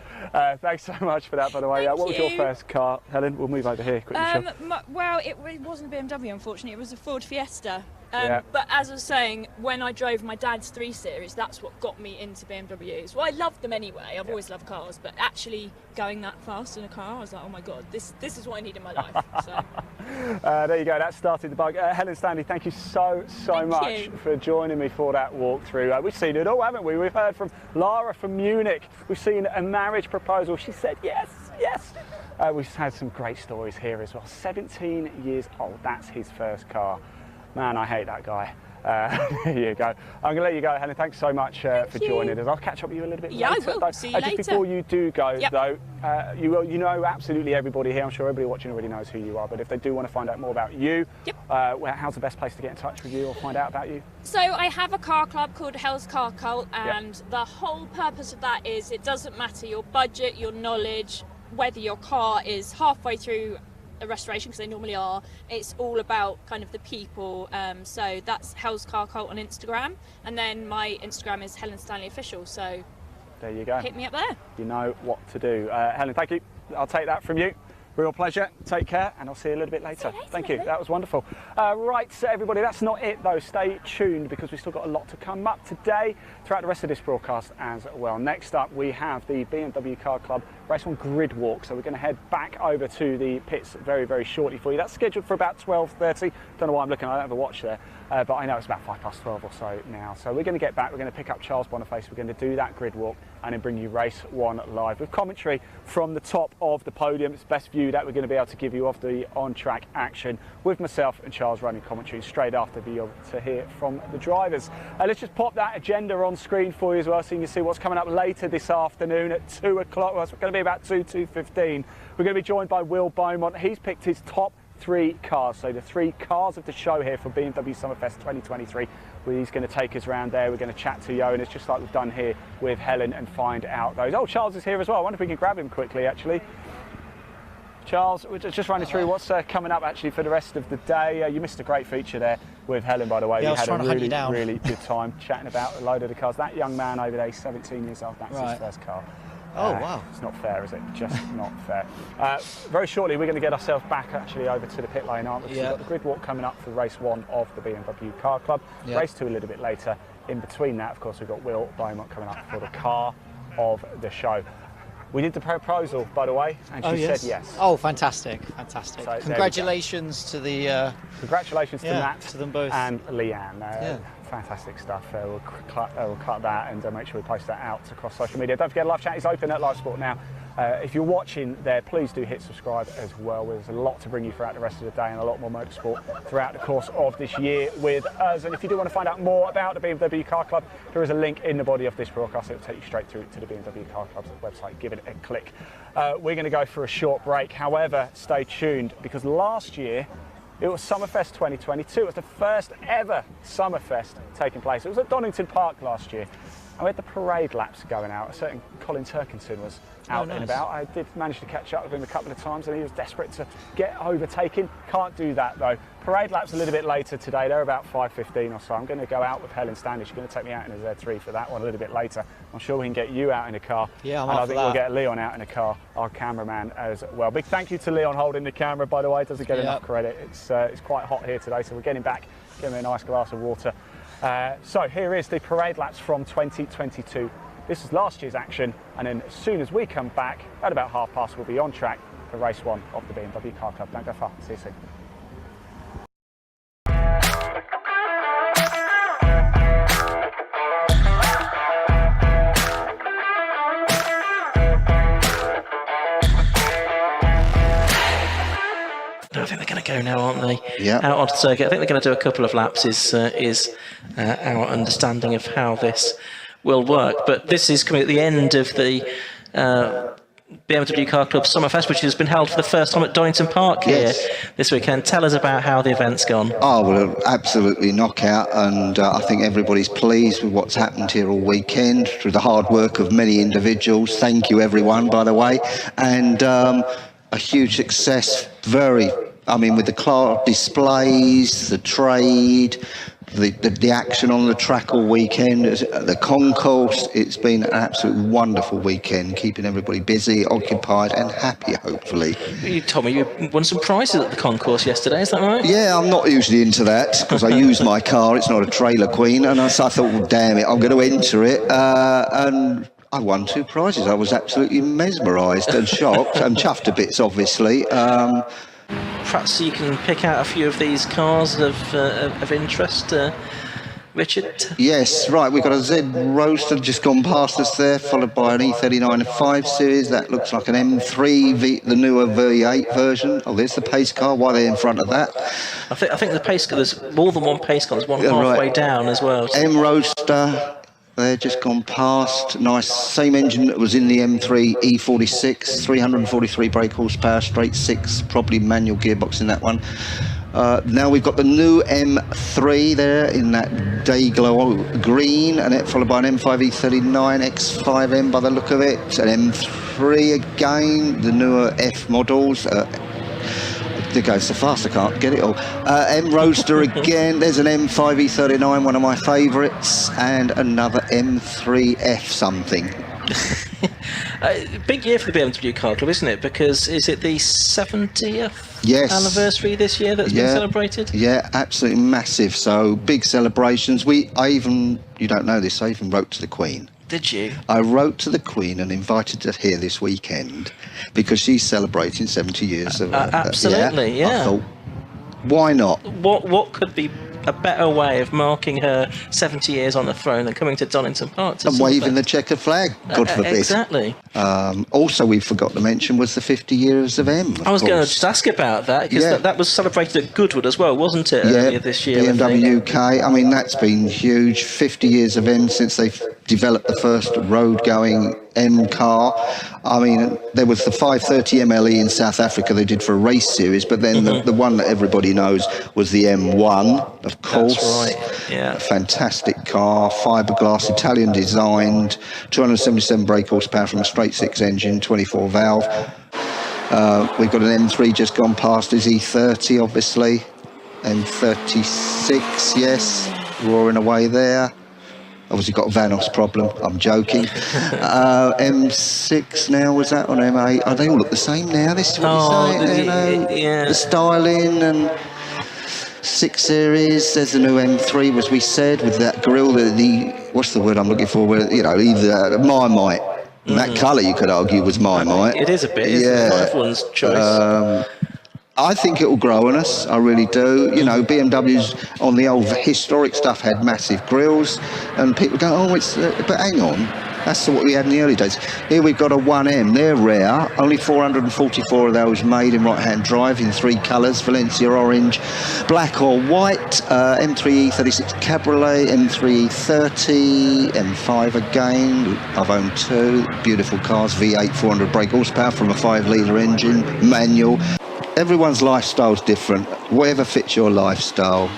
Thanks so much for that, by the way. What was your first car, Helen? We'll move over here quickly. Well, it wasn't a BMW, unfortunately. It was a Ford Fiesta. But as I was saying, when I drove my dad's 3 Series, that's what got me into BMWs. Well, I loved them anyway. I've always loved cars, but actually going that fast in a car, I was like, oh my God, this is what I need in my life. So. There you go, that started the bug. Helen Stanley, thank you so much for joining me for that walkthrough. We've seen it all, haven't we? We've heard from Lara from Munich. We've seen a marriage proposal. She said yes. We've had some great stories here as well. 17 years old, that's his first car. Man, I hate that guy. There you go. I'm going to let you go, Helen. Thanks so much for joining us. I'll catch up with you a little bit later. I will. Though. See you later. Just before you do go, though, you know absolutely everybody here. I'm sure everybody watching already knows who you are. But if they do want to find out more about you, how's the best place to get in touch with you or find out about you? So I have a car club called Hell's Car Cult, and the whole purpose of that is it doesn't matter your budget, your knowledge, whether your car is halfway through a restoration, because they normally are. It's all about kind of the people. So that's Hell's Car Cult on Instagram, and then my Instagram is Helen Stanley Official. So there you go. Hit me up there. You know what to do. Helen, thank you. I'll take that from you. Real pleasure. Take care, and I'll see you a little bit later. Thank you. That was wonderful. Right, so everybody, that's not it though. Stay tuned because we've still got a lot to come up today throughout the rest of this broadcast as well. Next up, we have the BMW Car Club Race 1 Grid Walk. So we're going to head back over to the pits very, very shortly for you. That's scheduled for about 12:30. Don't know why I'm looking. I don't have a watch there. But I know it's about 12:05 or so now. So we're going to get back. We're going to pick up Charles Boniface. We're going to do that grid walk and then bring you Race 1 live with commentary from the top of the podium. It's the best view that we're going to be able to give you of the on-track action with myself and Charles running commentary straight after, be able to hear from the drivers. Let's just pop that agenda on screen for you as well so you can see what's coming up later this afternoon at 2 o'clock. Well, it's going to be about 2:15. We're going to be joined by Will Beaumont. He's picked his top 3 cars, so the 3 cars of the show here for BMW Summerfest 2023. He's going to take us around there. We're going to chat to Yo, and it's just like we've done here with Helen and find out those. Oh, Charles is here as well. I wonder if we can grab him quickly, actually. Charles, we're just running through what's coming up actually for the rest of the day. You missed a great feature there with Helen, by the way. Yeah, we had a really good time chatting about a load of the cars. That young man over there, he's 17 years old. That's his first car. Oh, wow. It's not fair, is it? Just not fair. Very shortly, we're going to get ourselves back actually over to the pit lane, aren't we? Yeah. We've got the grid walk coming up for race 1 of the BMW Car Club. Yeah. Race 2 a little bit later. In between that, of course, we've got Will Beaumont coming up for the car of the show. We did the proposal, by the way, and she said yes. Oh, fantastic. So, congratulations to the... congratulations to Matt, to them both. And Leanne. Fantastic stuff. We'll cut that and make sure we post that out across social media. Don't forget, live chat is open at Live Sport now. If you're watching there, please do hit subscribe as well. There's a lot to bring you throughout the rest of the day and a lot more motorsport throughout the course of this year with us. And if you do want to find out more about the BMW Car Club, there is a link in the body of this broadcast. It'll take you straight through to the BMW Car Club's website. Give it a click. We're going to go for a short break. However, stay tuned because last year it was Summerfest 2022. It was the first ever Summerfest taking place. It was at Donington Park last year. And we had the parade laps going out. A certain Colin Turkinson was out and about. I did manage to catch up with him a couple of times, and he was desperate to get overtaken. Can't do that though. Parade laps a little bit later today. They're about 5:15 or so. I'm going to go out with Helen Stanley. She's going to take me out in a Z3 for that one a little bit later. I'm sure we can get you out in a car. Yeah, I'm and up I think for we'll that. get Leon out in a car, our cameraman as well. Big thank you to Leon holding the camera, by the way. Doesn't get enough credit. It's quite hot here today, so we're getting back, getting a nice glass of water. So here is the parade laps from 2022. This is last year's action, and then as soon as we come back, at about past, we'll be on track for race 1 of the BMW Car Club. Don't go far. See you soon. I think they're going to go now, aren't they? Yeah. Out onto the circuit. I think they're going to do a couple of laps. Is our understanding of how this will work. But this is coming at the end of the BMW Car Club Summerfest, which has been held for the first time at Donington Park here this weekend. Tell us about how the event's gone. Oh, well, absolutely knockout, and I think everybody's pleased with what's happened here all weekend through the hard work of many individuals. Thank you, everyone, by the way. And a huge success, with the car displays, the trade, the action on the track all weekend, the concourse. It's been an absolute wonderful weekend, keeping everybody busy, occupied and happy, hopefully. You told me you won some prizes at the concourse yesterday, is that right? Yeah, I'm not usually into that because I use my car, it's not a trailer queen, and so I thought, well, damn it, I'm going to enter it, and I won 2 prizes. I was absolutely mesmerised and shocked and chuffed to bits, obviously. Perhaps you can pick out a few of these cars of interest, Richard. Yes, right, we've got a Z Roadster just gone past us there, followed by an E39 5 Series. That looks like an M3, the newer V8 version. Oh, there's the pace car. Why are they in front of that? I think the pace car, there's more than one pace car. There's one halfway down as well. M Roadster. They're just gone past. Nice, same engine that was in the M3 E46, 343 brake horsepower, straight 6, probably manual gearbox in that one. Now we've got the new M3 there in that day glow green, and it followed by an M5 E39 X5M by the look of it, an M3 again, the newer F models. It goes so fast I can't get it all. M Roadster again, there's an M5 E39, one of my favourites, and another M3F something. Big year for the BMW Car Club, isn't it? Because is it the 70th anniversary this year that's been celebrated? Yeah, absolutely massive. So big celebrations. You don't know this, I even wrote to the Queen. Did you? I wrote to the Queen and invited her here this weekend because she's celebrating 70 years of absolutely, yeah. I thought, why not? What could be a better way of marking her 70 years on the throne than coming to Donington Park to and waving the checkered flag, God forbid. Exactly. Also, we forgot to mention was the 50 years of M. I was going to just ask about that because that was celebrated at Goodwood as well, wasn't it? Earlier this year. BMW UK. I mean, that's been huge. 50 years of M since they've developed the first road-going M car. I mean, there was the 530 MLE in South Africa they did for a race series, but then the one that everybody knows was the M1, of course. That's right, yeah. Fantastic car, fiberglass, Italian designed, 277 brake horsepower from a straight 6 engine, 24 valve. We've got an M3 just gone past his E30, obviously. M36, yes, roaring away there. Obviously got a Vanos problem, I'm joking. M6 now, was that on M8? Oh, they all look the same now, this is what you're saying, the styling and 6 Series, there's the new M3, as we said, with that grille, what's the word I'm looking for, either Marmite. That colour, you could argue, was Marmite. It is a bit, isn't it? Everyone's choice. I think it will grow on us, I really do. You know, BMW's on the old historic stuff had massive grills, and people go, oh, but hang on, that's what we had in the early days. Here we've got a 1M, they're rare, only 444 of those made in right-hand drive in 3 colours, Valencia orange, black or white, M3 E36 Cabriolet, M3 E30, M5 again, I've owned 2, beautiful cars, V8 400 brake horsepower from a 5-litre engine, manual. Everyone's lifestyle's different, whatever fits your lifestyle.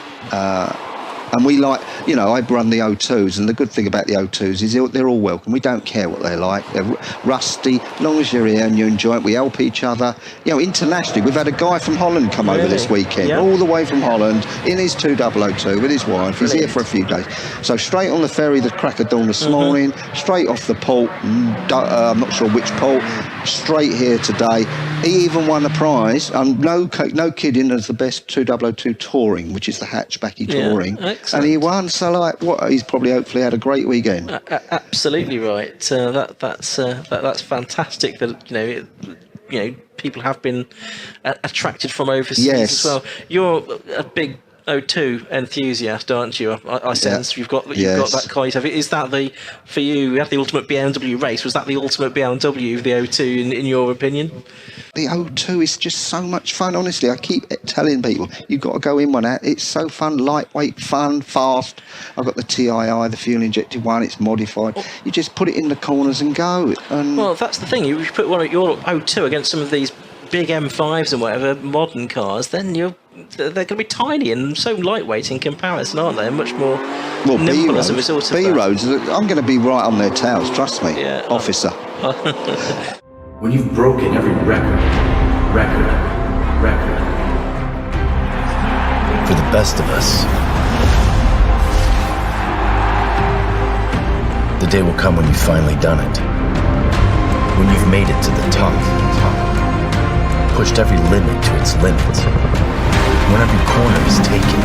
And we like, you know, I run the O2s, and the good thing about the O2s is they're all welcome. We don't care what they're like. They're rusty, as long as you're here and you enjoy it. We help each other. You know, internationally, we've had a guy from Holland come over this weekend, all the way from Holland, in his 2002 with his wife. He's here for a few days. So straight on the ferry, the crack of dawn this morning, straight off the port, I'm not sure which port, straight here today. He even won a prize, no kidding, as the best 2002 touring, which is the hatchbacky touring. And he won, so like, what? He's probably hopefully had a great weekend. Absolutely right. That's fantastic. That you know people have been attracted from overseas as well. You're a big O2 enthusiast, aren't you? I sense you've got that car. Is that for you? We had the ultimate BMW race. Was that the ultimate BMW, the O2, in your opinion? The O2 is just so much fun, honestly. I keep telling people, you've got to go in one out. It's so fun, lightweight, fun, fast. I've got the TII, the fuel-injected one. It's modified. You just put it in the corners and go. And well, that's the thing. You put one of your O2 against some of these big M5s and whatever, modern cars, then they're going to be tiny and so lightweight in comparison, aren't they? Much more nimble as a result of that. B-roads, I'm going to be right on their tails, trust me, officer. When you've broken every record. For the best of us, the day will come when you've finally done it. When you've made it to the top. Pushed every limit to its limits. When every corner is taken,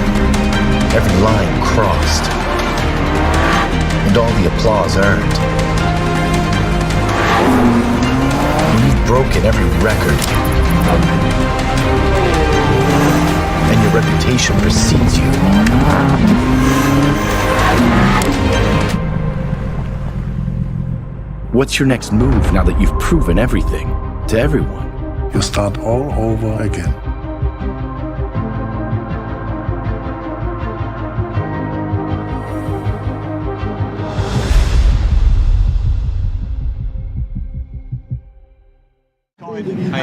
every line crossed, and all the applause earned. When you've broken every record, and your reputation precedes you. What's your next move now that you've proven everything to everyone? You start all over again.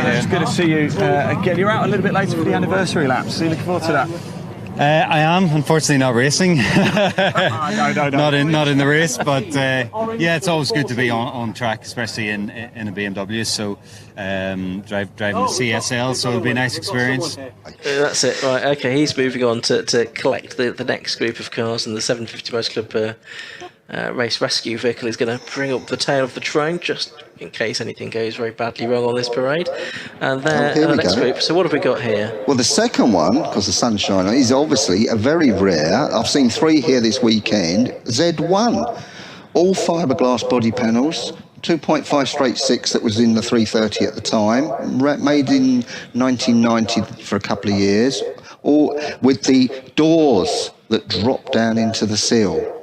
It's good to see you again. You're out a little bit later for the anniversary laps. Are you looking forward to that? I am, unfortunately not racing. No. Not in the race, but yeah, it's always good to be on track, especially in a BMW. So driving the CSL, so it'll be a nice experience. That's it, right? Okay, he's moving on to collect the next group of cars, and the 750 Motor Club race rescue vehicle is going to bring up the tail of the train just in case anything goes very badly wrong on this parade. And there, the next group. So what have we got here? Well, the second one, because the sun's shining, is obviously a very rare. I've seen 3 here this weekend. Z1, all fiberglass body panels. 2.5 straight 6 that was in the 330 at the time, made in 1990 for a couple of years, all with the doors that drop down into the sill.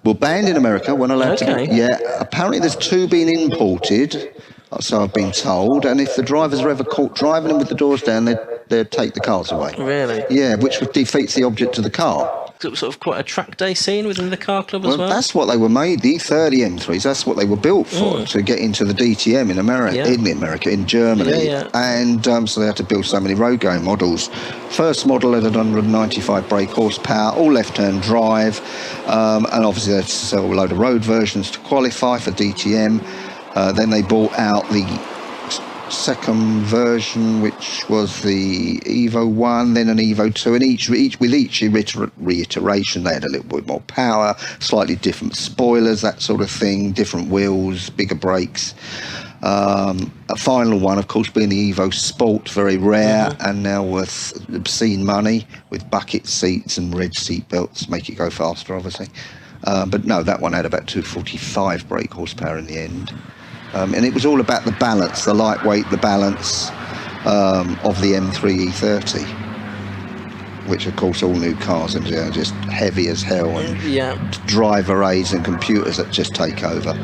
Were banned in America, weren't allowed to. Yeah, apparently there's 2 being imported, so I've been told, and if the drivers are ever caught driving them with the doors down, they'd take the cars away. Really? Yeah, which defeats the object of the car. Sort of quite a track day scene within the car club as well? That's what they were made, the E30 M3s, that's what they were built for, to get into the DTM in America, in Germany. And so they had to build so many road going models. First model had 195 brake horsepower, all left-hand drive, and obviously they had to sell a load of road versions to qualify for DTM. Then they bought out the second version, which was the Evo 1, then an Evo 2, and with each reiteration they had a little bit more power, slightly different spoilers, that sort of thing, different wheels, bigger brakes. A final one, of course, being the Evo Sport, very rare and now worth obscene money, with bucket seats and red seat belts, make it go faster, obviously. But no, that one had about 245 brake horsepower in the end. And it was all about the balance, the lightweight, the balance of the M3 E30, which of course all new cars and just heavy as hell, and driver aids and computers that just take over.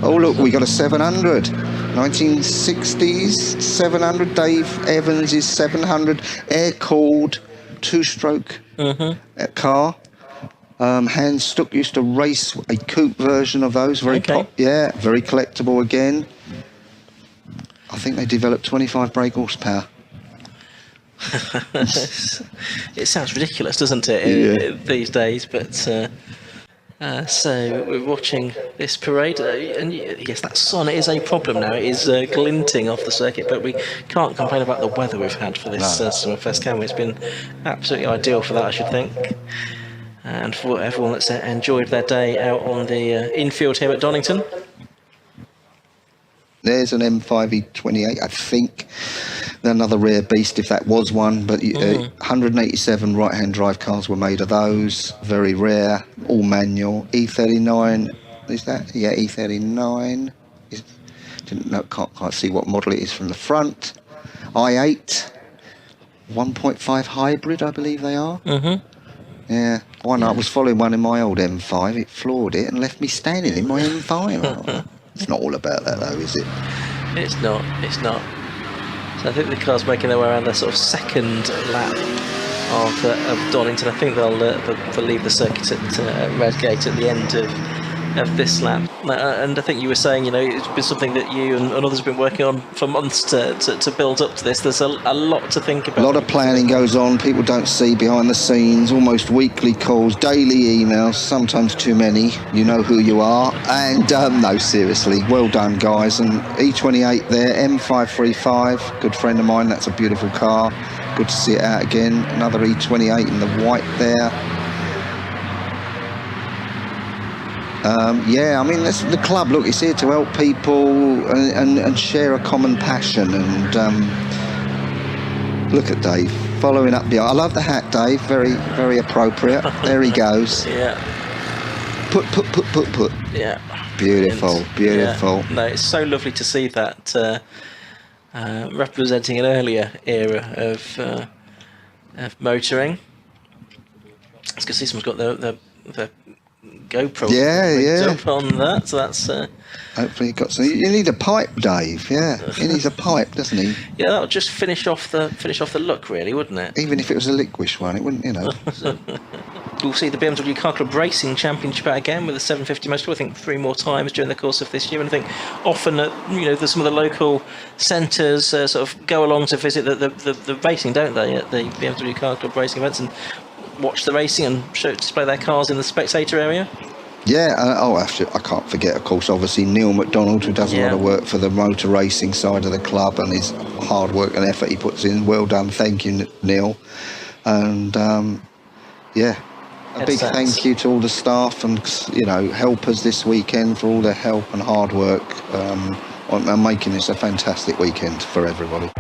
Oh look, we got a 700, 1960s 700, Dave Evans' 700, air-cooled 2-stroke car. Hans Stuck used to race a coupe version of those, very very collectible again. I think they developed 25 brake horsepower. It sounds ridiculous, doesn't it, these days? But so we're watching this parade, and yes, that sun is a problem now. It is glinting off the circuit, but we can't complain about the weather we've had for this Summerfest, can we? It's been absolutely ideal for that, I should think. And for everyone that's enjoyed their day out on the infield here at Donington. There's an M5 E28, I think. Another rare beast if that was one, but 187 right-hand drive cars were made of those. Very rare, all manual. E39, is that? Yeah, E39. Can't see what model it is from the front. I8, 1.5 hybrid, I believe they are. Yeah, I was following one in my old M5. It floored it and left me standing in my M5. It's not all about that, though, is it? It's not. It's not. So I think the car's making their way around the sort of second lap of Donington. I think they'll leave the circuit at Redgate at the end of this lap. And I think you were saying, you know, it's been something that you and others have been working on for months to build up to this. There's a lot to think about. A lot of planning goes on. People don't see behind the scenes. Almost weekly calls, daily emails, sometimes too many. You know who you are. And no, seriously, well done, guys. And E28 there, M535, good friend of mine. That's a beautiful car. Good to see it out again. Another E28 in the white there. Yeah, I mean, the club, look, it's here to help people and share a common passion. And look at Dave following up the... I love the hat, Dave. Very, very appropriate. There he goes. Yeah. Put. Yeah. Beautiful, beautiful. Yeah. No, it's so lovely to see that representing an earlier era of motoring. As you can see, someone's got the GoPro up on that, so that's hopefully got some. You need a pipe, Dave. Yeah, he needs a pipe, doesn't he? Yeah, that would just finish off the look, really, wouldn't it? Even if it was a liquish one, it wouldn't, you know. We'll see the BMW Car Club Racing Championship out again with the 750 Motorsport, I think 3 more times during the course of this year. And I think often, there's some of the local centres sort of go along to visit the racing, don't they, at the BMW Car Club Racing events, and watch the racing and display their cars in the spectator area. Yeah, I can't forget, of course, obviously Neil McDonald, who does a lot of work for the motor racing side of the club, and his hard work and effort he puts in. Well done, thank you, Neil. And a big thank you to all the staff and helpers this weekend for all their help and hard work on making this a fantastic weekend for everybody.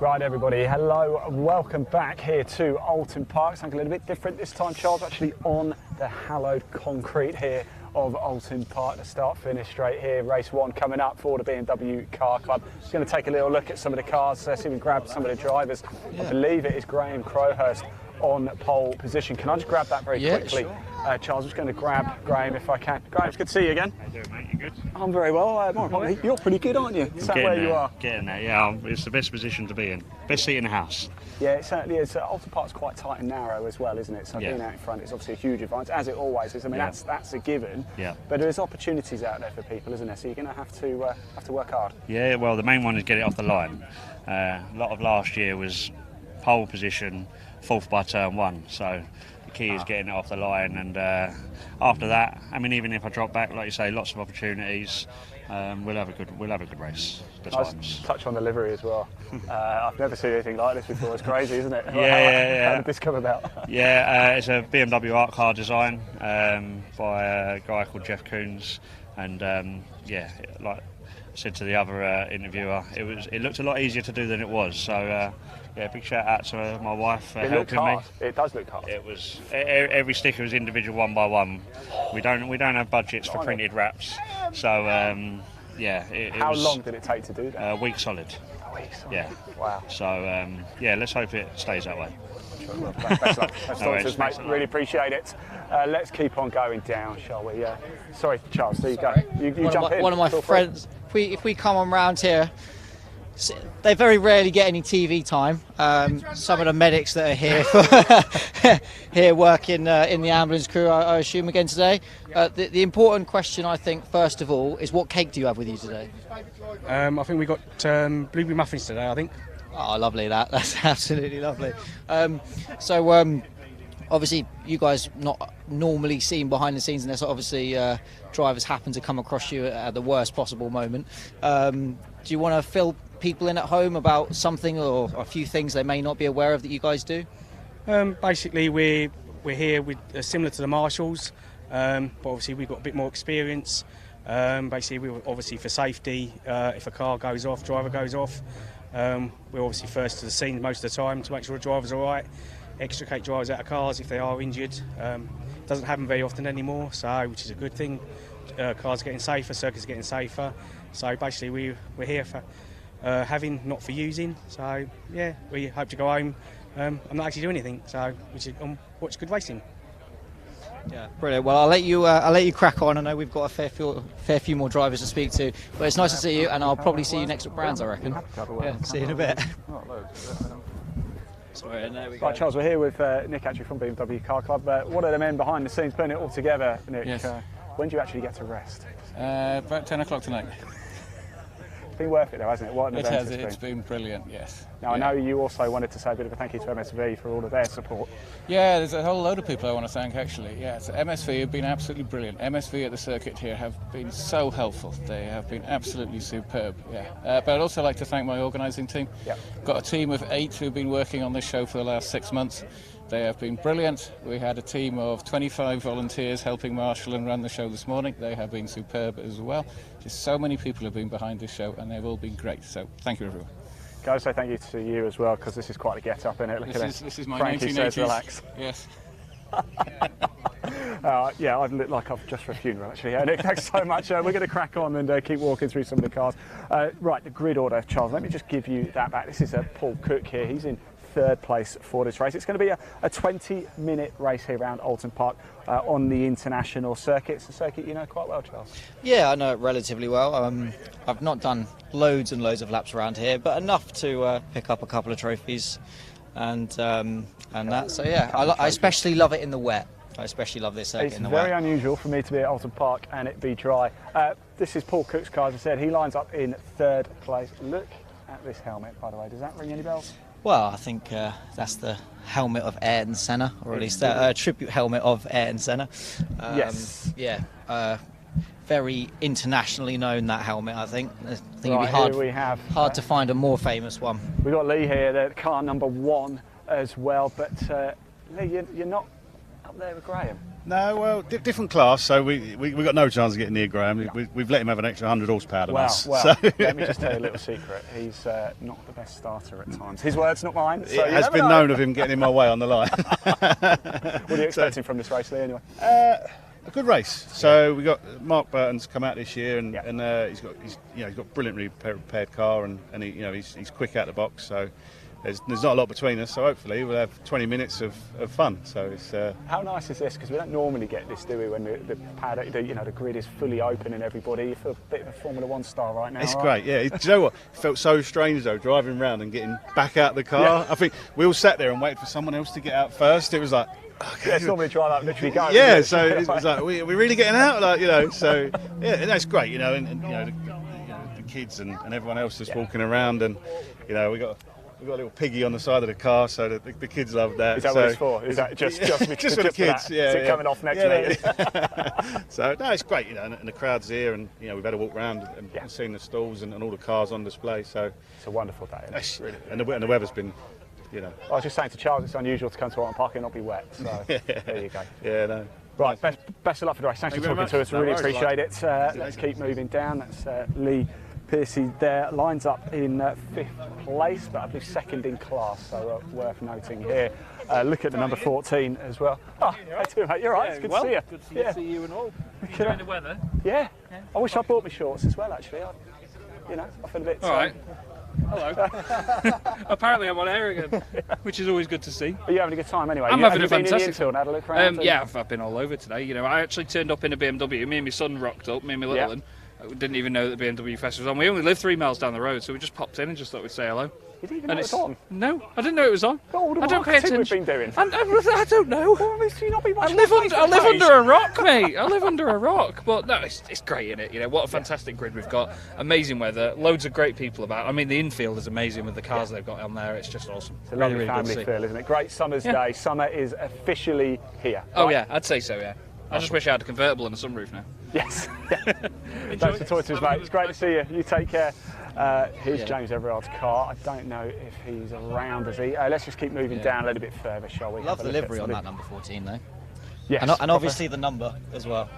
Right, everybody, hello and welcome back here to Alton Park. Something a little bit different this time, Charles, actually on the hallowed concrete here of Alton Park. The start-finish straight here, race 1 coming up for the BMW Car Club. Just going to take a little look at some of the cars, see if we can grab some of the drivers. I believe it is Graham Crowhurst on pole position. Can I just grab that very quickly? Sure. Charles, I'm just going to grab Graham if I can. Graham, it's good to see you again. How you doing, mate? You good? I'm very well. More importantly, you're pretty good, aren't you? Is that where you are? Getting there, yeah. It's the best position to be in. Best seat in the house. Yeah, it certainly is. Alton Park's quite tight and narrow as well, isn't it? So Yeah. being out in front is obviously a huge advantage, as it always is. I mean, Yeah. that's a given. Yeah. But there's opportunities out there for people, isn't there? So you're going to have to work hard. Yeah, well, the main one is get it off the line. A lot of last year was pole position, 4th by turn 1. So the key is getting it off the line, and after that, I mean, even if I drop back, like you say, lots of opportunities. We'll have a good race. I'll just touch on the livery as well. I've never seen anything like this before. It's crazy, isn't it? Yeah. How did this come about? Yeah, it's a BMW art car design by a guy called Jeff Koons, and like I said to the other interviewer, it looked a lot easier to do than it was. So big shout out to my wife for helping me. It does look hard. It was every sticker was individual, one by one. We don't have budgets for printed wraps, so How long did it take to do that? A week solid. A week solid. Yeah. Wow. So let's hope it stays that way. Best luck. Best mate. Really appreciate it. Let's keep on going down, shall we? Sorry, Charles. There you go. You jump in. One of my Feel free. friends. If we come on round here, they very rarely get any TV time. Some of the medics that are here here working in the ambulance crew, I assume again today. The important question, I think, first of all, is what cake do you have with you today? I think we got blueberry muffins today, I think. Oh, lovely! That's absolutely lovely. Obviously, you guys not normally seen behind the scenes, unless obviously drivers happen to come across you at the worst possible moment. Do you want to fill people in at home about something or a few things they may not be aware of that you guys do? Basically, we're here with similar to the marshals, but obviously we've got a bit more experience. Basically, we're obviously for safety. If a car goes off, driver goes off, we're obviously first to the scene most of the time to make sure the driver's all right. Extricate drivers out of cars if they are injured. Doesn't happen very often anymore, so which is a good thing. Cars are getting safer, circuits are getting safer. So basically, we're here for having, not for using. So yeah, we hope to go home. I'm not actually doing anything, so we should watch good racing. Yeah, brilliant. Well, I'll let you crack on. I know we've got a fair few more drivers to speak to, but it's nice to see you, and I'll probably see you next at Brands, I reckon. Yeah, see you in a bit. Sorry, and there we go. Right, Charles, we're here with Nick, actually from BMW Car Club. One of the men behind the scenes putting it all together, Nick. Yes. When do you actually get to rest? About 10 o'clock tonight. It's been worth it though, hasn't it? What an event It's been brilliant, yes. Now, I know you also wanted to say a bit of a thank you to MSV for all of their support. Yeah, there's a whole load of people I want to thank, actually. Yeah, so MSV have been absolutely brilliant. MSV at the circuit here have been so helpful. They have been absolutely superb, yeah. But I'd also like to thank my organising team. Yeah. Got a team of 8 who've been working on this show for the last 6 months. They have been brilliant. We had a team of 25 volunteers helping marshal and run the show this morning. They have been superb as well. Just so many people have been behind this show, and they've all been great. So thank you, everyone. Can I say thank you to you as well, because this is quite a get-up, isn't it? Look at this. This is my Frankie 1980s. says relax. Yes. Yeah, I've looked like I've just for a funeral, actually. Nick, thanks so much. We're going to crack on and keep walking through some of the cars. Right, the grid order, Charles. Let me just give you that back. This is Paul Cook here. He's in 3rd place for this race. It's going to be a 20-minute race here around Alton Park on the international circuit. It's a circuit you know quite well, Charles. Yeah, I know it relatively well. I've not done loads and loads of laps around here, but enough to pick up a couple of trophies and that. So yeah, I especially love it in the wet. I especially love this circuit in the wet. It's very unusual for me to be at Alton Park and it be dry. This is Paul Cook's car, as I said. He lines up in 3rd place. Look at this helmet, by the way. Does that ring any bells? Well, I think that's the helmet of Ayrton Senna, or at least a tribute helmet of Ayrton Senna. Yes. Yeah. Very internationally known, that helmet, I think. I think Right, it'd here we have, be hard to find a more famous one. We've got Lee here, the car number 1 as well. But Lee, you're not up there with Graham? No, well, different class, so we got no chance of getting near Graham. We've let him have an extra 100 horsepower than us. Well, so. let me just tell you a little secret. He's not the best starter at times. His words, not mine. So it has been known of him getting in my way on the line. What are you expecting from this race, Lee, anyway? A good race. So we got Mark Burton's come out this year, and he's got brilliantly prepared car, and he's quick out the box. So there's not a lot between us. So hopefully we'll have 20 minutes of fun. So it's how nice is this? Because we don't normally get this, do we? When the paddock, the grid is fully open and everybody. You feel a bit of a Formula One star right now. It's right? great. Yeah. Do you know what? It felt so strange though, driving around and getting back out the car. Yeah. I think we all sat there and waited for someone else to get out first. It was like. Okay. Yeah, it's normally drive up, literally go. Yeah, so it's like we're really getting out, So yeah, that's great, and the kids and everyone else is walking around, and we got a little piggy on the side of the car, so the kids love that. Is that what it's for? Is that just for the kids? Yeah, is it coming off next week? So no, it's great, and the crowd's here, and we've had a walk around and seen the stalls and all the cars on display. So it's a wonderful day, really. And the weather's been. I was just saying to Charles, it's unusual to come to Oran Park and not be wet. So there you go. Yeah, no. Right, best of luck for the race. Thanks for talking to us. Really appreciate it. Let's keep moving down. That's Lee Piercy there. Lines up in 5th place, but I believe 2nd in class, so worth noting here. Look at the number 14 as well. Oh, how you doing, mate? You're right. It's good to see you. Good to see you and all. Enjoying the weather? Yeah. I wish I bought my shorts as well, actually. I feel a bit. All right. Hello. Apparently I'm on air again, which is always good to see. Are you having a good time anyway? I'm having a fantastic time. Had a look around? Yeah, I've been all over today. I actually turned up in a BMW. Me and my son rocked up, me and my little one. We didn't even know that the BMW Fest was on. We only live 3 miles down the road, so we just popped in and just thought we'd say hello. You didn't even know it was on? No, I didn't know it was on. All I don't pay attention. We've been doing. I don't know. I live under a rock, mate. I live under a rock. But no, it's great, isn't it? What a fantastic grid we've got. Amazing weather. Loads of great people about. I mean, the infield is amazing with the cars they've got on there. It's just awesome. It's a lovely family feel, isn't it? Great summer's day. Summer is officially here. Oh right? Yeah, I'd say so. Yeah. I just wish I had a convertible and a sunroof now. Yes. Thanks for talking to us, mate. It's great to see you. You take care. Here's James Everard's car. I don't know if he's around, is he? Let's just keep moving down a little bit further, shall we? Love the livery on that number 14, though. Yes. And obviously the number as well.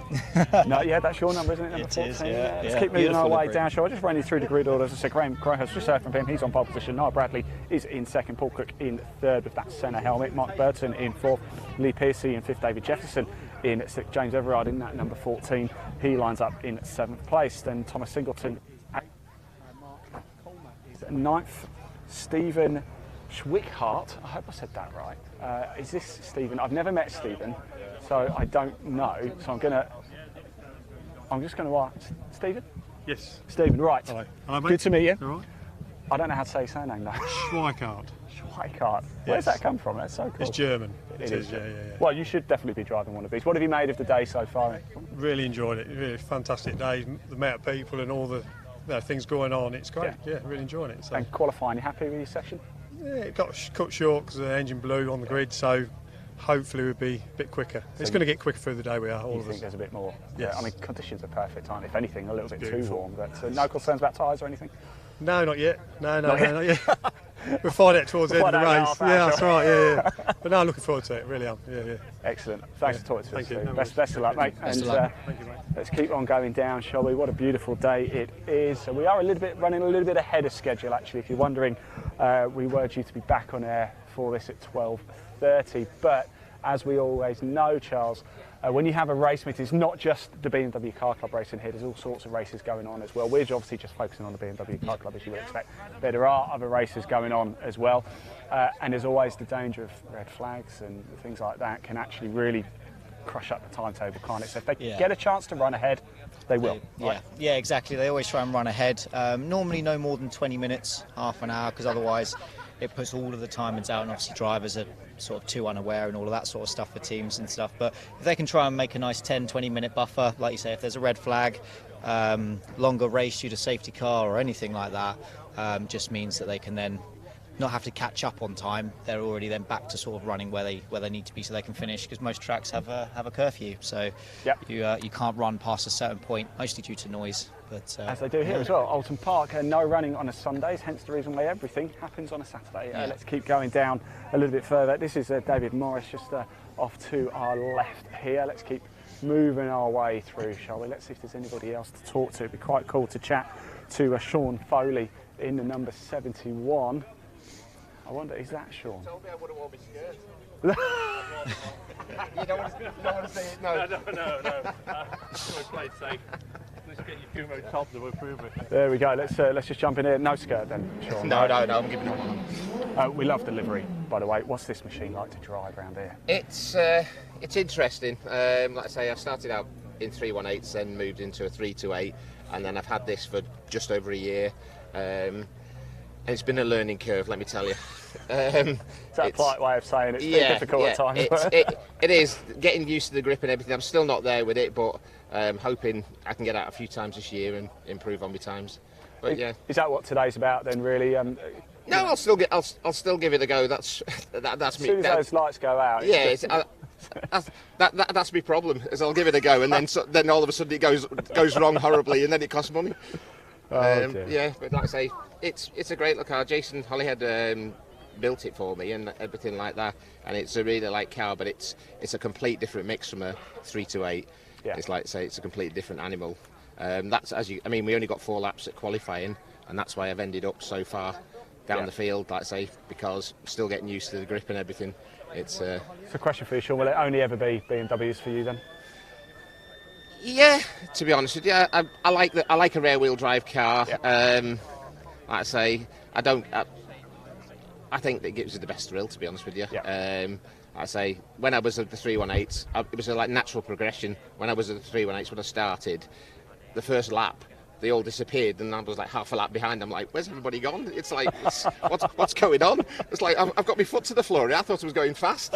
No, yeah, that's your number, isn't it? Number 14. Is, yeah. Let's keep moving our way down, shall I? Just run you through the grid order. As I said, Graham has just heard from him. He's on pole position. Niall Bradley is in 2nd. Paul Cook in 3rd with that centre helmet. Mark Burton in 4th. Lee Piercy in 5th. David Jefferson in 6th. James Everard in that number 14. He lines up in 7th place. Then Thomas Singleton is 9th. Stephen Schwickhart, I hope I said that right. Is this Stephen? I've never met Stephen, so I don't know. So I'm just gonna ask Stephen. Yes. Stephen, right. Hello. Hello, mate. Good to meet you. All right. I don't know how to say his surname though. Schweikart. Schweikart. Where's that come from? That's so cool. It's German. It is. Yeah. Well, you should definitely be driving one of these. What have you made of the day so far? Really enjoyed it. Really fantastic day. The amount of people and all the things going on. It's great. Yeah, really enjoying it. So. And qualifying, you happy with your section? Yeah, it got cut short because the engine blew on the grid, so hopefully we'll be a bit quicker. It's going to get quicker through the day, we are, all of us. You think there's a bit more? Yes. Yeah, I mean, conditions are perfect, aren't they? If anything, a little bit too warm. But no concerns about tyres or anything? No, not yet. No, not yet. We'll find out towards the end of the race. Yeah, that's right, yeah. But no, I'm looking forward to it, really am. Yeah. Excellent. Thanks for talking to us. Thank you. Best of luck, mate. Best of luck. Thank you, mate. Let's keep on going down, shall we? What a beautiful day it is. So we are running a little bit ahead of schedule, actually. If you're wondering, we were due to be back on air for this at 12:30. But as we always know, Charles, when you have a race meet, it's not just the BMW Car Club race in here. There's all sorts of races going on as well. We're obviously just focusing on the BMW Car Club, as you would expect. But there are other races going on as well. And there's always the danger of red flags and things like that can actually really crush up the timetable, can't it? So if they get a chance to run ahead, they will. Yeah, exactly. They always try and run ahead. Normally no more than 20 minutes, half an hour, because otherwise it puts all of the timings out, and obviously drivers are sort of too unaware and all of that sort of stuff for teams and stuff. But if they can try and make a nice 10-20 minute buffer, like you say, if there's a red flag, longer race due to safety car or anything like that, just means that they can then not have to catch up on time. They're already then back to sort of running where they need to be, so they can finish. Because most tracks have a curfew, so you can't run past a certain point, mostly due to noise. But as they do here as well, Alton Park, no running on a Sundays, hence the reason why everything happens on a Saturday. Let's keep going down a little bit further. This is David Morris just off to our left here. Let's keep moving our way through, shall we? Let's see if there's anybody else to talk to. It'd be quite cool to chat to Sean Foley in the number 71. I wonder, is that Sean? Told me I would have worn my skirt. You don't want to say it? No. Play safe. Let's get your Kumo top to approve it. There we go. Let's just jump in here. No skirt then, Sean. No. I'm giving it one. We love delivery, by the way. What's this machine like to drive around here? It's interesting. Like I say, I started out in 318s, then moved into a 328, and then I've had this for just over a year. And it's been a learning curve, let me tell you. Is that a polite way of saying it's been difficult at times? It is, getting used to the grip and everything. I'm still not there with it, but hoping I can get out a few times this year and improve on my times. But is that what today's about then, really? No, I'll still give it a go. That's me. As soon as those lights go out. That's my problem. Is I'll give it a go, and then all of a sudden it goes wrong horribly, and then it costs money. But like I say, it's a great little car. Jason Hollyhead built it for me and everything like that, and it's a really light car, but it's a complete different mix from a 328. It's like say it's a completely different animal. That's we only got 4 laps at qualifying, and that's why I've ended up so far down the field, like I say, because I'm still getting used to the grip and everything. It's a question for you, Sean. Will it only ever be BMWs for you then? Yeah, to be honest with you, I like a rear-wheel drive car. Like I say, I think that gives you the best thrill, to be honest with you. Like I say, when I was at the 318s, it was a natural progression. When I was at the 318s, when I started, the first lap, they all disappeared, and I was like half a lap behind. I'm like, where's everybody gone? It's like, what's going on? It's like, I've got my foot to the floor. I thought I was going fast.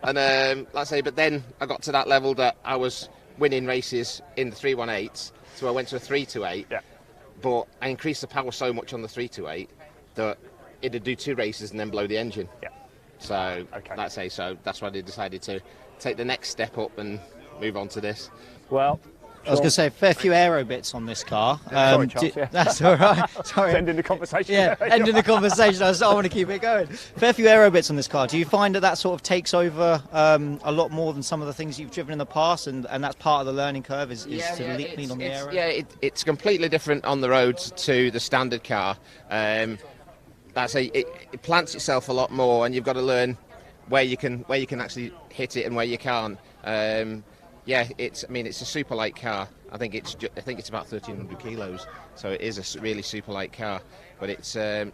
And like I say, but then I got to that level that I was winning races in the 318s, so I went to a 328. But I increased the power so much on the 328 that it'd do 2 races and then blow the engine. So like I say, so that's why they decided to take the next step up and move on to this. Well, I was going to say, fair few aero bits on this car. Sorry, Charles, That's all right. Sorry. Ending the conversation. Ending the conversation. I want to keep it going. Fair few aero bits on this car. Do you find that sort of takes over a lot more than some of the things you've driven in the past, and that's part of the learning curve is to lean on the aero? It's completely different on the roads to the standard car. That's it plants itself a lot more, and you've got to learn where you can actually hit it and where you can't. It's a super light car. I think it's about 1,300 kilos, so it is a really super light car. But it's the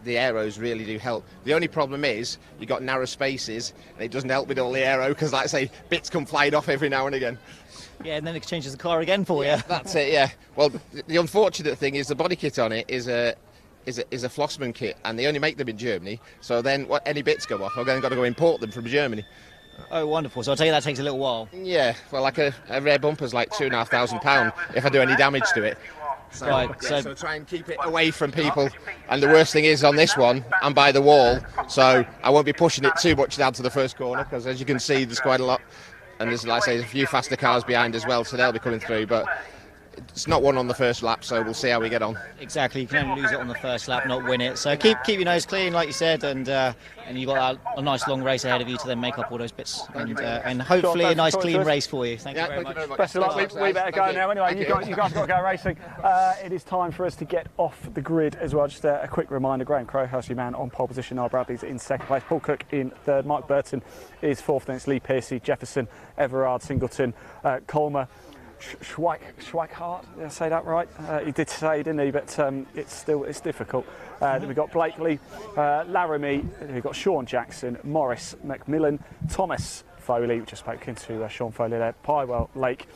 aeros really do help. The only problem is you got narrow spaces, and it doesn't help with all the aero because, like I say, bits come flying off every now and again. Yeah, and then it changes the car again for you. That's it. Yeah. Well, the unfortunate thing is the body kit on it is a Flossmann kit, and they only make them in Germany. So then, any bits go off, I've then got to go import them from Germany. Oh, wonderful. So I'll tell you that takes a little while. Yeah, well, like a rear bumper's like £2,500 if I do any damage to it. So try and keep it away from people. And the worst thing is on this one, I'm by the wall, so I won't be pushing it too much down to the first corner, because as you can see, there's quite a lot. And there's, like I say, there's a few faster cars behind as well, so they'll be coming through. But it's not won on the first lap, so we'll see how we get on. Exactly, you can only lose it on the first lap, not win it. So keep your nose clean, like you said, and you've got a nice long race ahead of you to then make up all those bits, and hopefully a nice clean race for you. Thank you very much. Best of luck. We better go now. Anyway, you guys got to go racing. It is time for us to get off the grid as well. Just a quick reminder: Graham Crowhouse, your man, on pole position. Niall Bradley's in second place. Paul Cook in third. Mike Burton is fourth. Then it's Lee Pearcey, Jefferson, Everard, Singleton, Colmer. Schweikart, did I say that right? He did say, didn't he? But it's difficult. We've got Blakely, Laramie, we've got Sean Jackson, Morris, Macmillan, Thomas Foley, which I spoke into Sean Foley there, Pywell, Lake.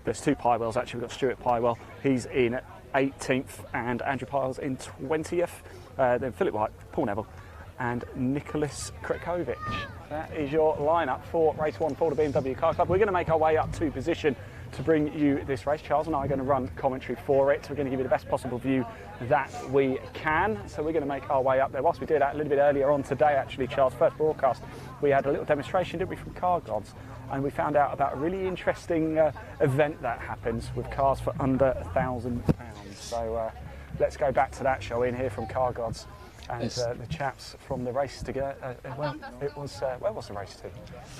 There's 2 Pywells actually. We've got Stuart Pywell, he's in 18th, and Andrew Piles in 20th. Then Philip White, Paul Neville, and Nicholas Krakovic. That is your lineup for race 1 for the BMW Car Club. We're going to make our way up to position to bring you this race. Charles and I are going to run commentary for it. We're going to give you the best possible view that we can. So we're going to make our way up there. Whilst we do that a little bit earlier on today, actually, Charles, first broadcast, we had a little demonstration, didn't we, from Car Gods, and we found out about a really interesting event that happens with cars for under £1,000. So let's go back to that, shall we, and hear from Car Gods and the chaps from the race to go. Well, it was where was the race to?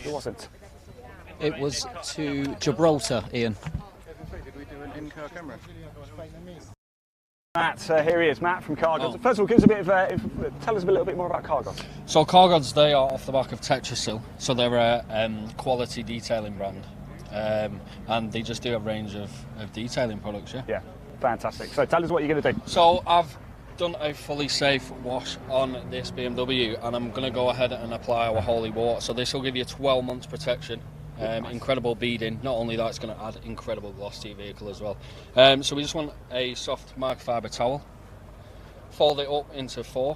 It wasn't. It was to Gibraltar, Ian. Did we do an in-car camera? Matt, here he is, Matt from Car Gods. First of all, give us a bit of, tell us a little bit more about Car Gods. So Car Gods, they are off the back of Tetrasil, so they're a quality detailing brand, and they just do a range of detailing products. Yeah, fantastic. So tell us what you're going to do. So I've done a fully safe wash on this BMW, and I'm going to go ahead and apply our holy water. So this will give you 12 months protection. Incredible beading. Not only that, it's going to add incredible gloss to your vehicle as well. So we just want a soft microfiber towel, fold it up into 4.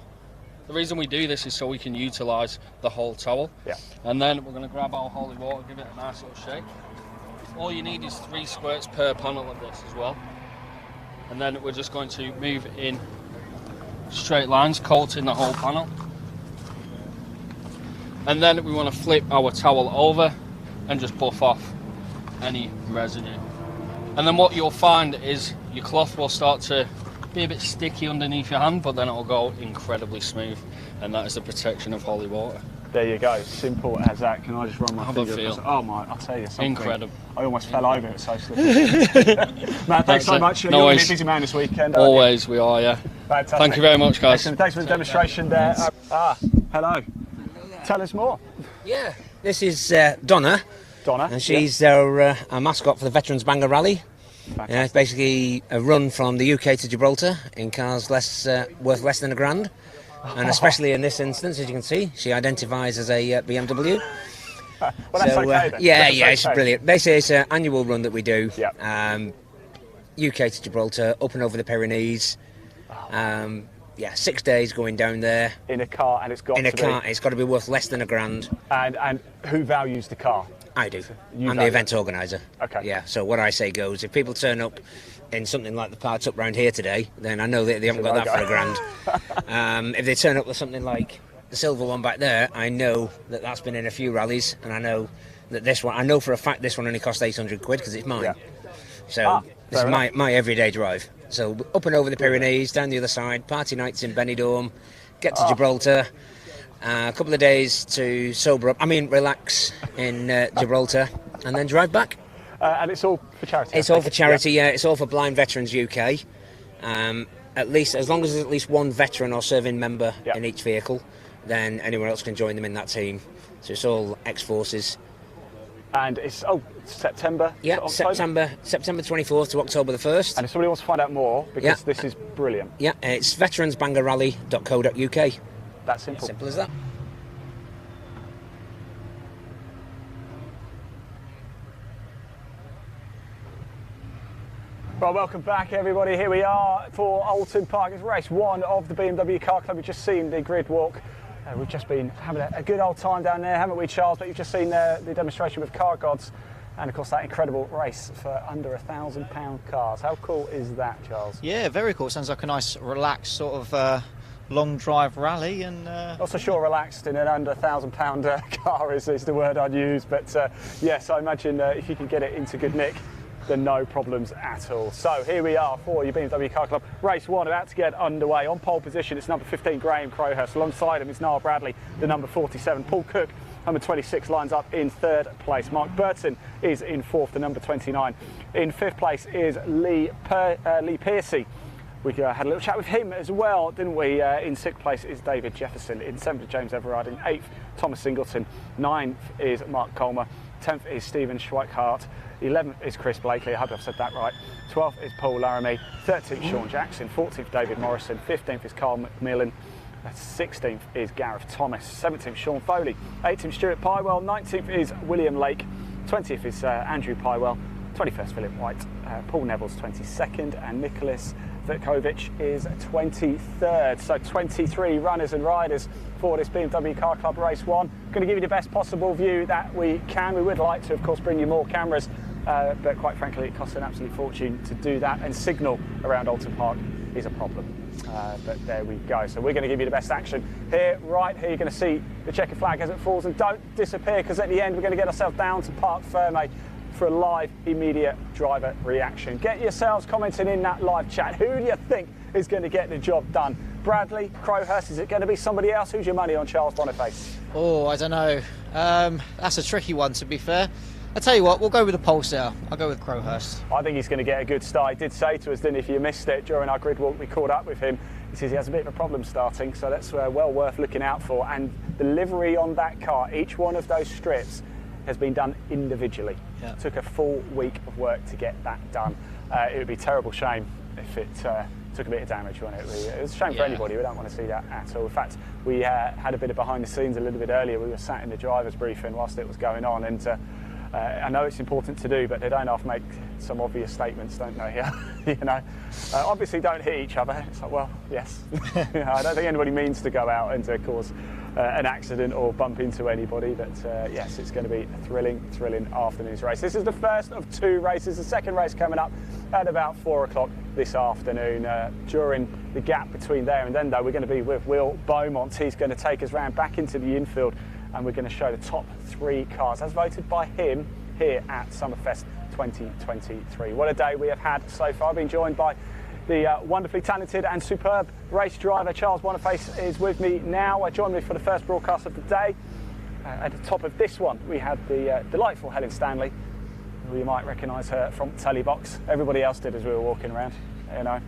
The reason we do this is so we can utilise the whole towel. Yeah. And then we're going to grab our holy water, give it a nice little shake. All you need is 3 squirts per panel of this as well. And then we're just going to move in straight lines, coating the whole panel. And then we want to flip our towel over and just buff off any residue. And then what you'll find is your cloth will start to be a bit sticky underneath your hand, but then it will go incredibly smooth, and that is the protection of holy water. There you go, simple as that. Can I just run my finger across it? Oh my, I'll tell you something. Incredible. I almost fell over, it was so slippery. Matt, thanks so much. You're going to be a busy man this weekend. Always, we are, yeah. Fantastic. Thank you very much, guys. Excellent. Thanks for the demonstration there. Hello. Tell us more. Yeah, this is Donna. Donna. And she's our mascot for the Veterans Banger Rally. It's basically a run from the UK to Gibraltar in cars worth less than £1,000. And especially in this instance, as you can see, she identifies as a BMW. Well, that's okay then. Yeah, That's it's okay. brilliant. Basically, it's an annual run that we do. Yeah. UK to Gibraltar, up and over the Pyrenees. 6 days going down there. In a car, and it's got it's got to be worth less than £1,000. And who values the car? I do. You I'm value the event organiser. Okay. Yeah, so what I say goes. If people turn up in something like the parts up round here today, then I know that they haven't got that for £1,000. If they turn up with something like the silver one back there, I know that that's been in a few rallies, and I know that this one, I know for a fact this one only cost £800 because it's mine. Yeah. So this is my everyday drive. So up and over the Pyrenees, down the other side, party nights in Benidorm, get to Gibraltar, a couple of days to relax in Gibraltar, and then drive back. And it's all for charity? It's all for charity, yeah. It's all for Blind Veterans UK. At least, as long as there's at least one veteran or serving member in each vehicle, then anyone else can join them in that team. So it's all ex-forces. And it's September. Yeah, to October? September 24th to October the 1st. And if somebody wants to find out more, because this is brilliant. Yeah, it's veteransbangerrally.co.uk. That's simple. Simple as that. Well, welcome back, everybody. Here we are for Alton Park. It's race 1 of the BMW Car Club. We've just seen the grid walk. We've just been having a good old time down there, haven't we, Charles? But you've just seen the demonstration with Car Gods, and of course that incredible race for under £1,000 cars. How cool is that, Charles? Yeah, very cool. Sounds like a nice, relaxed sort of long drive rally, and not so sure relaxed in an under £1,000 car is the word I'd use. But yes, I imagine if you can get it into good nick, then no problems at all. So here we are for your BMW Car Club. Race 1 about to get underway. On pole position, it's number 15, Graham Crowhurst. Alongside him is Niall Bradley, the number 47. Paul Cook, number 26, lines up in 3rd place. Mark Burton is in 4th, the number 29. In 5th place is Lee Piercy. We had a little chat with him as well, didn't we? In 6th place is David Jefferson. In 7th, James Everard. In 8th, Thomas Singleton. 9th is Mark Colmer. 10th is Stephen Schweikart. 11th is Chris Blakely, I hope I've said that right. 12th is Paul Laramie. 13th, Sean Jackson. 14th, David Morrison. 15th is Carl McMillan. 16th is Gareth Thomas. 17th, Sean Foley. 18th, Stuart Pywell. 19th is William Lake. 20th is Andrew Pywell. 21st, Philip White. Paul Neville's 22nd, and Nicholas Vitkovic is 23rd. So 23 runners and riders for this BMW Car Club Race 1. Going to give you the best possible view that we can. We would like to, of course, bring you more cameras but quite frankly it costs an absolute fortune to do that, and signal around Alton Park is a problem. But there we go. So we're going to give you the best action here. Right here you're going to see the checkered flag as it falls, and don't disappear, because at the end we're going to get ourselves down to Parc Fermé for a live immediate driver reaction. Get yourselves commenting in that live chat. Who do you think is going to get the job done? Bradley, Crowhurst, is it going to be somebody else? Who's your money on Charles Boniface? Oh, I don't know. That's a tricky one, to be fair. I'll tell you what, we'll go with the pole sitter. I'll go with Crowhurst. I think he's going to get a good start. He did say to us, didn't he, if you missed it during our grid walk, we caught up with him. He says he has a bit of a problem starting, so that's well worth looking out for. And the livery on that car, each one of those strips has been done individually. Yeah. Took a full week of work to get that done. It would be a terrible shame if it took a bit of damage, wouldn't it? It was a shame for anybody. We don't want to see that at all. In fact, we had a bit of behind the scenes a little bit earlier. We were sat in the driver's briefing whilst it was going on, and I know it's important to do, but they don't have to make some obvious statements, don't they? Yeah, you know, obviously don't hit each other. It's like, well, yes. You know, I don't think anybody means to go out and to cause an accident or bump into anybody, but yes, it's going to be a thrilling afternoon's race. This is the first of two races. The second race coming up at about 4 o'clock this afternoon. During the gap between there and then, though, we're going to be with Will Beaumont. He's going to take us round back into the infield, and we're going to show the top 3 cars as voted by him here at Summerfest 2023. What a day we have had so far. I've been joined by the wonderfully talented and superb race driver Charles Boniface is with me now. Joined me for the first broadcast of the day. At the top of this one we had the delightful Helen Stanley, who you might recognise her from telly box. Everybody else did as we were walking around, you know.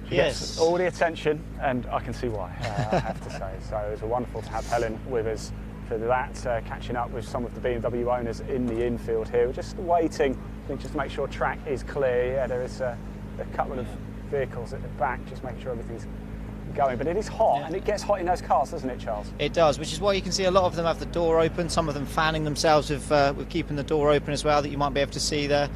She gets all the attention, and I can see why, I have to say. So it was wonderful to have Helen with us for that, catching up with some of the BMW owners in the infield here. We're just waiting, I think, just to make sure track is clear. Yeah, there is a couple of vehicles at the back, just making sure everything's going. But it is hot, and it gets hot in those cars, doesn't it, Charles? It does, which is why you can see a lot of them have the door open, some of them fanning themselves with keeping the door open as well, that you might be able to see there.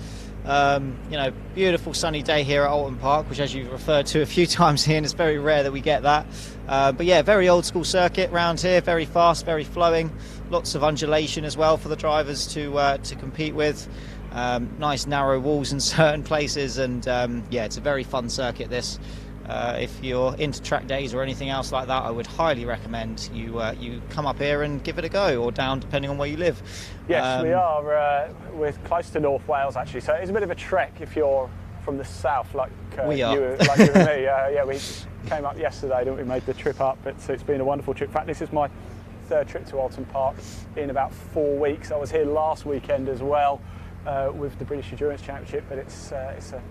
You know, beautiful sunny day here at Alton Park, which, as you've referred to a few times here, and it's very rare that we get that. But yeah, very old school circuit round here, very fast, very flowing, lots of undulation as well for the drivers to compete with. Nice narrow walls in certain places, and yeah, it's a very fun circuit, this. If you're into track days or anything else like that, I would highly recommend you come up here and give it a go, or down, depending on where you live. Yes, we are. We're close to North Wales, actually, so it's a bit of a trek if you're from the south, like we are. you and me. Yeah, we came up yesterday, didn't we? Made the trip up, but it's been a wonderful trip. In fact, this is my 3rd trip to Alton Park in about 4 weeks. I was here last weekend as well with the British Endurance Championship, but it's a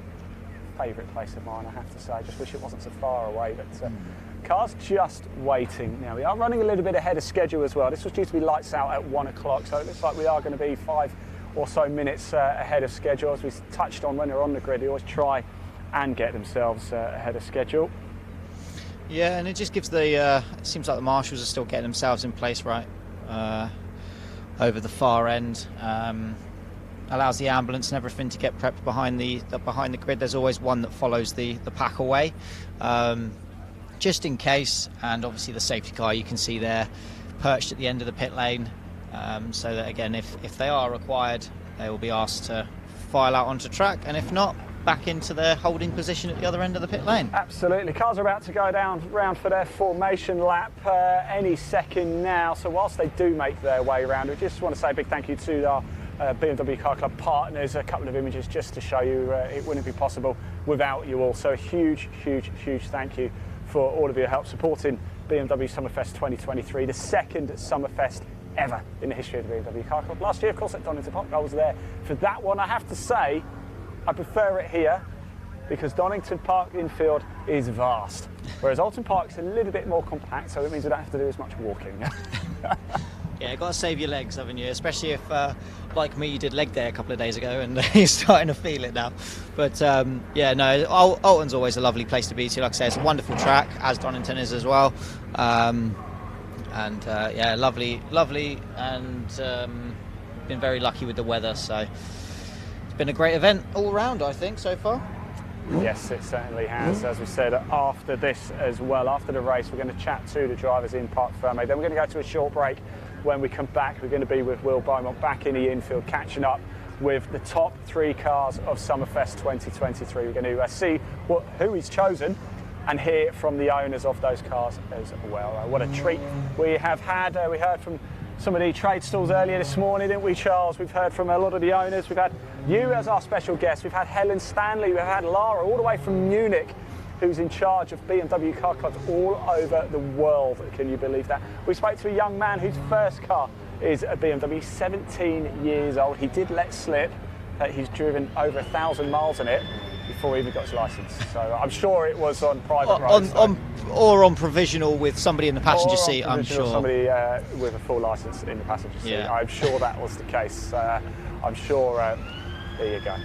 favourite place of mine, I have to say. I just wish it wasn't so far away, but cars just waiting. Now, we are running a little bit ahead of schedule as well. This was due to be lights out at 1 o'clock, so it looks like we are going to be 5 or so minutes ahead of schedule. As we touched on when they're on the grid, they always try and get themselves ahead of schedule. Yeah, and it just gives the it seems like the marshals are still getting themselves in place right over the far end. Allows the ambulance and everything to get prepped behind the grid. There's always one that follows the pack away, just in case. And obviously the safety car you can see there perched at the end of the pit lane, so that again, if they are required, they will be asked to file out onto track, and if not, back into their holding position at the other end of the pit lane. Absolutely. Cars are about to go round for their formation lap any second now, so whilst they do make their way around, we just want to say a big thank you to our BMW Car Club partners. A couple of images just to show you it wouldn't be possible without you all. So a huge thank you for all of your help supporting BMW Summerfest 2023, the 2nd Summerfest ever in the history of the BMW Car Club. Last year, of course, at Donington Park, I was there for that one. I have to say, I prefer it here because Donington Park infield is vast, whereas Alton Park's a little bit more compact, so it means we don't have to do as much walking. Yeah, you've got to save your legs, haven't you? Especially if, like me, you did leg day a couple of days ago and you're starting to feel it now. But yeah, no, Alton's always a lovely place to be to. Like I say, it's a wonderful track, as Donington is as well. And yeah, lovely, and been very lucky with the weather. So it's been a great event all round, I think, so far. Yes, it certainly has. As we said, after this as well, after the race, we're going to chat to the drivers in Parc Fermé. Then we're going to go to a short break. When we come back, we're going to be with Will Beaumont back in the infield, catching up with the top 3 cars of Summerfest 2023. We're going to see who is chosen and hear from the owners of those cars as well. What a treat we have had. We heard from some of the trade stalls earlier this morning, didn't we, Charles? We've heard from a lot of the owners. We've had you as our special guest. We've had Helen Stanley. We've had Lara all the way from Munich, who's in charge of BMW Car Clubs all over the world. Can you believe that? We spoke to a young man whose first car is a BMW. He's 17 years old. He did let slip that he's driven over 1,000 miles in it before he even got his licence. So I'm sure it was on private roads. Or on provisional with somebody in the passenger seat, I'm sure. Somebody with a full licence in the passenger seat. Yeah. I'm sure that was the case. I'm sure. There you go.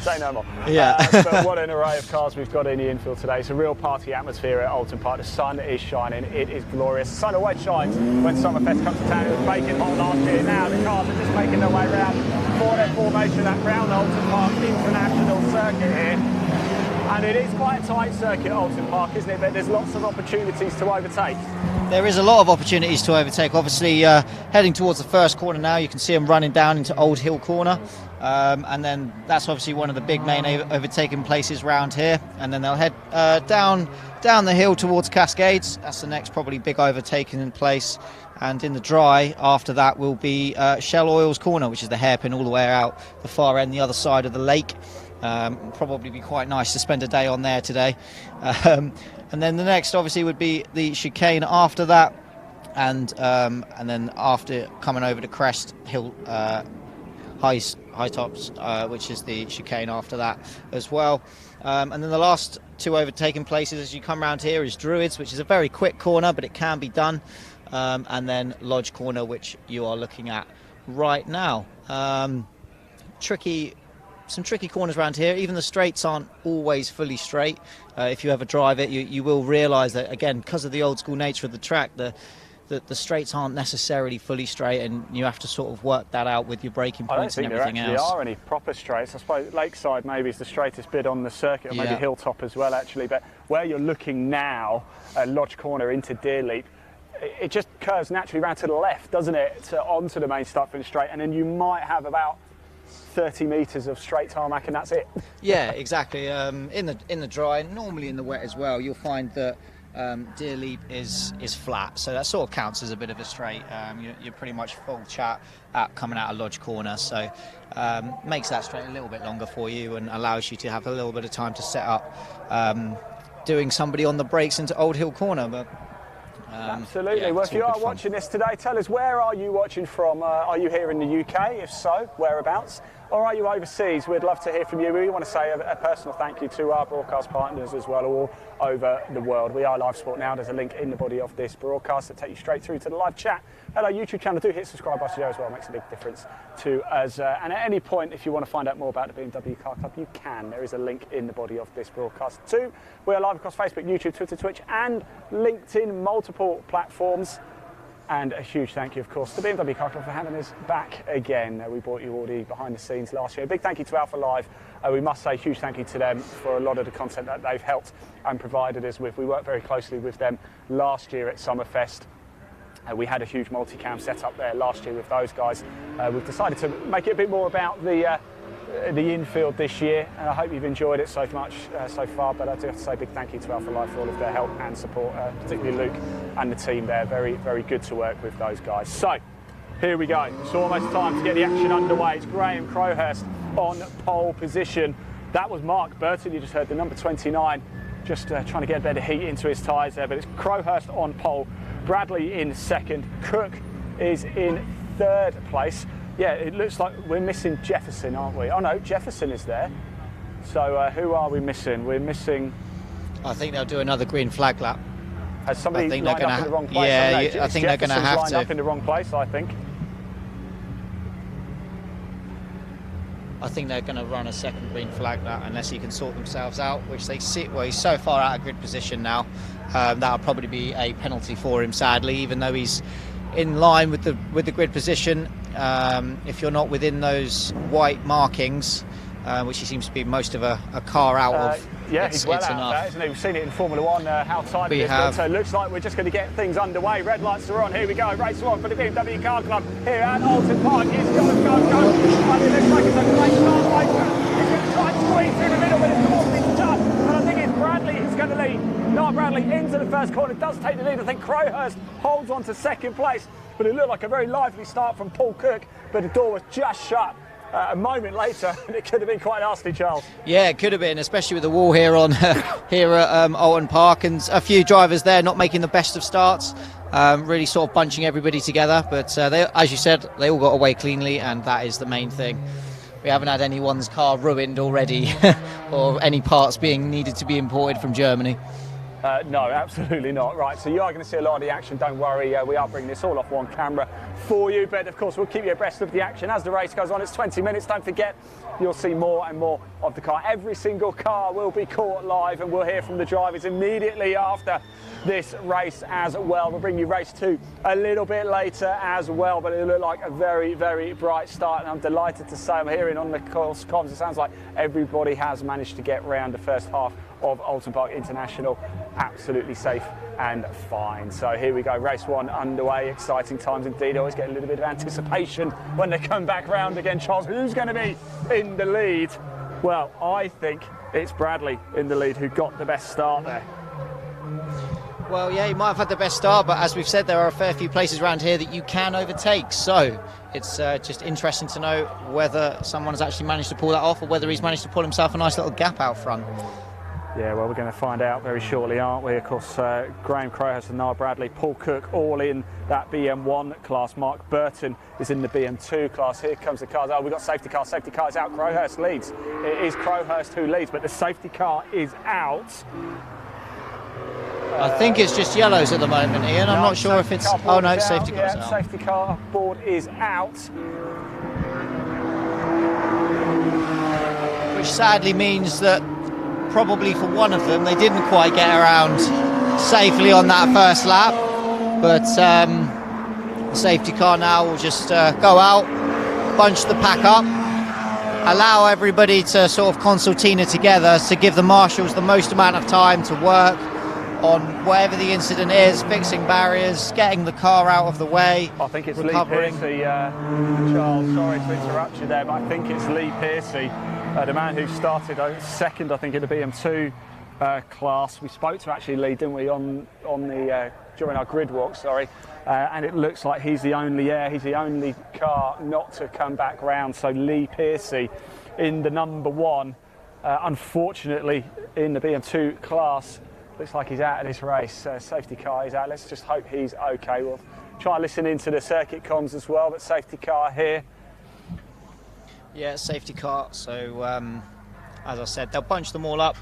Say no more. Yeah. But what an array of cars we've got in the infield today. It's a real party atmosphere at Oulton Park. The sun is shining. It is glorious. The sun always shines when Summerfest comes to town. It was baking hot last year. Now the cars are just making their way around for their formation at Brown Oulton Park International Circuit here. And it is quite a tight circuit at Oulton Park, isn't it? But there's lots of opportunities to overtake. There is a lot of opportunities to overtake. Obviously, heading towards the first corner now, you can see them running down into Old Hill Corner. And then that's obviously one of the big main overtaking places round here. And then they'll head down the hill towards Cascades. That's the next probably big overtaking place. And in the dry after that will be Shell Oil's Corner, which is the hairpin all the way out the far end, the other side of the lake. Probably be quite nice to spend a day on there today. And then the next obviously would be the chicane after that, and then after coming over to Crest Hill High Tops, which is the chicane after that as well. And then the last 2 overtaking places as you come around here is Druids, which is a very quick corner, but it can be done. And then Lodge Corner, which you are looking at right now. Some tricky corners around here. Even the straights aren't always fully straight. If you ever drive it, you will realise that, again, because of the old school nature of the track, the straights aren't necessarily fully straight, and you have to sort of work that out with your braking points and everything else. I don't think there actually are any proper straights. I suppose Lakeside maybe is the straightest bit on the circuit, or maybe Hilltop as well, actually. But where you're looking now, Lodge Corner into Deerleap, it just curves naturally round to the left, doesn't it, onto the main start-finish straight, and then you might have about 30 metres of straight tarmac, and that's it. Yeah, exactly. In the dry, normally in the wet as well, you'll find that Deerleap is flat, so that sort of counts as a bit of a straight. You're pretty much full chat coming out of Lodge Corner, so makes that straight a little bit longer for you and allows you to have a little bit of time to set up doing somebody on the brakes into Old Hill Corner. But absolutely. Yeah, well, if you are watching this today, tell us, where are you watching from? Are you here in the UK? If so, whereabouts? Or are you overseas? We'd love to hear from you. We want to say a personal thank you to our broadcast partners as well, all over the world. We are Live Sport Now. There's a link in the body of this broadcast that takes you straight through to the live chat at our YouTube channel. Do hit subscribe button there as well. It makes a big difference to us. And at any point, if you want to find out more about the BMW Car Club, you can. There is a link in the body of this broadcast too. We are live across Facebook, YouTube, Twitter, Twitch and LinkedIn, multiple platforms. And a huge thank you, of course, to BMW Car Club for having us back again. We brought you all the behind the scenes last year. A big thank you to Alpha Live. We must say a huge thank you to them for a lot of the content that they've helped and provided us with. We worked very closely with them last year at Summerfest. We had a huge multicam set up there last year with those guys. We've decided to make it a bit more about the infield this year, and I hope you've enjoyed it so much so far. But I do have to say a big thank you to Alpha Life for all of their help and support, particularly Luke and the team there. Very, very good to work with those guys. So here we go. It's almost time to get the action underway. It's Graham Crowhurst on pole position. That was Mark Burton. You just heard the number 29, just trying to get a bit of heat into his tyres there. But it's Crowhurst on pole, Bradley in second, Cook is in third place. Yeah, it looks like we're missing Jefferson, aren't we? Oh no, Jefferson is there. So who are we missing? We're missing... I think they'll do another green flag lap. Has somebody lined up in the wrong place? Yeah, I think they're going to have lined to. Up in the wrong place, I think. I think they're going to run a second green flag lap unless he can sort themselves out, which they sit. Well, he's so far out of grid position now. That'll probably be a penalty for him, sadly, even though he's in line with the grid position. If you're not within those white markings, which he seems to be most of a car out of. Yeah, he's well out of that, isn't he? We've seen it in Formula One, how tight it is. So it looks like we're just going to get things underway. Red lights are on. Here we go. Race one for the BMW Car Club here at Alton Park. He's got to go. And it looks like it's a great start. He's going to try and squeeze through the middle, but it's almost been done. And I think it's Bradley who's going to lead. Not Bradley into the first corner. Does take the lead. I think Crowhurst holds on to second place. But it looked like a very lively start from Paul Cook, but the door was just shut. A moment later, and it could have been quite nasty, Charles. Yeah, it could have been, especially with the wall here on here at Alton Park, and a few drivers there not making the best of starts, really sort of bunching everybody together. But they, as you said, they all got away cleanly, and that is the main thing. We haven't had anyone's car ruined already, or any parts being needed to be imported from Germany. No, absolutely not. Right, so you are going to see a lot of the action, don't worry. We are bringing this all off one camera for you, but of course we'll keep you abreast of the action as the race goes on. It's 20 minutes, don't forget, you'll see more and more of the car. Every single car will be caught live, and we'll hear from the drivers immediately after this race as well. We'll bring you race 2 a little bit later as well, but it'll look like a very, very bright start, and I'm delighted to say I'm hearing on the comms, it sounds like everybody has managed to get round the first half of Alton Park International absolutely safe and fine. So here we go, race 1 underway. Exciting times indeed. I always get a little bit of anticipation when they come back round again. Charles, who's going to be in the lead? Well, I think it's Bradley in the lead who got the best start there. Well, yeah, he might have had the best start, but as we've said, there are a fair few places around here that you can overtake. So it's just interesting to know whether someone has actually managed to pull that off, or whether he's managed to pull himself a nice little gap out front. Yeah, well, we're going to find out very shortly, aren't we? Of course, Graham Crowhurst and Niall Bradley, Paul Cook, all in that BM1 class. Mark Burton is in the BM2 class. Here comes the cars. Oh, we've got safety car. Safety car is out. Crowhurst leads. It is Crowhurst who leads, but the safety car is out. I think it's just yellows at the moment, Ian. I'm not sure if it's... Oh, no, safety car's out. Safety car board is out. Which sadly means that probably for one of them, they didn't quite get around safely on that first lap. But the safety car now will just go out, bunch the pack up, allow everybody to sort of concertina together to give the marshals the most amount of time to work on whatever the incident is, fixing barriers, getting the car out of the way. I think it's recovering. Lee Piercy, Charles, sorry to interrupt you there, but I think it's Lee Piercy, the man who started second, I think, in the BM2 class. We spoke to actually Lee, didn't we, on the during our grid walk, sorry, and it looks like he's the only car not to come back round. So Lee Piercy in the number 1, unfortunately in the BM2 class. Looks like he's out of this race. Safety car is out. Let's just hope he's okay. We'll try and listen into the circuit comms as well, but safety car here. Yeah, safety car. So, as I said, they'll bunch them all up,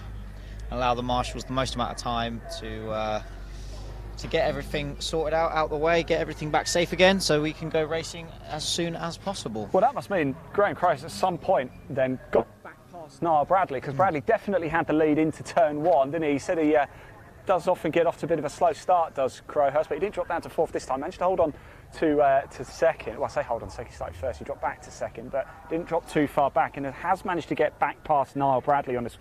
allow the marshals the most amount of time to get everything sorted out the way, get everything back safe again, so we can go racing as soon as possible. Well, that must mean Graham Crowhurst at some point then got back past Niall Bradley, because Bradley definitely had the lead into turn 1, didn't he? He said he does often get off to a bit of a slow start, does Crowhurst, but he didn't drop down to 4th this time. Managed to hold on to second. Well, I say hold on, so he started first. He dropped back to second, but didn't drop too far back, and has managed to get back past Niall Bradley on this.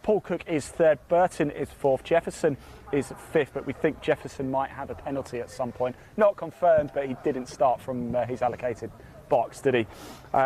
Paul Cook is 3rd, Burton is 4th, Jefferson is 5th, but we think Jefferson might have a penalty at some point. Not confirmed, but he didn't start from his allocated box, did he?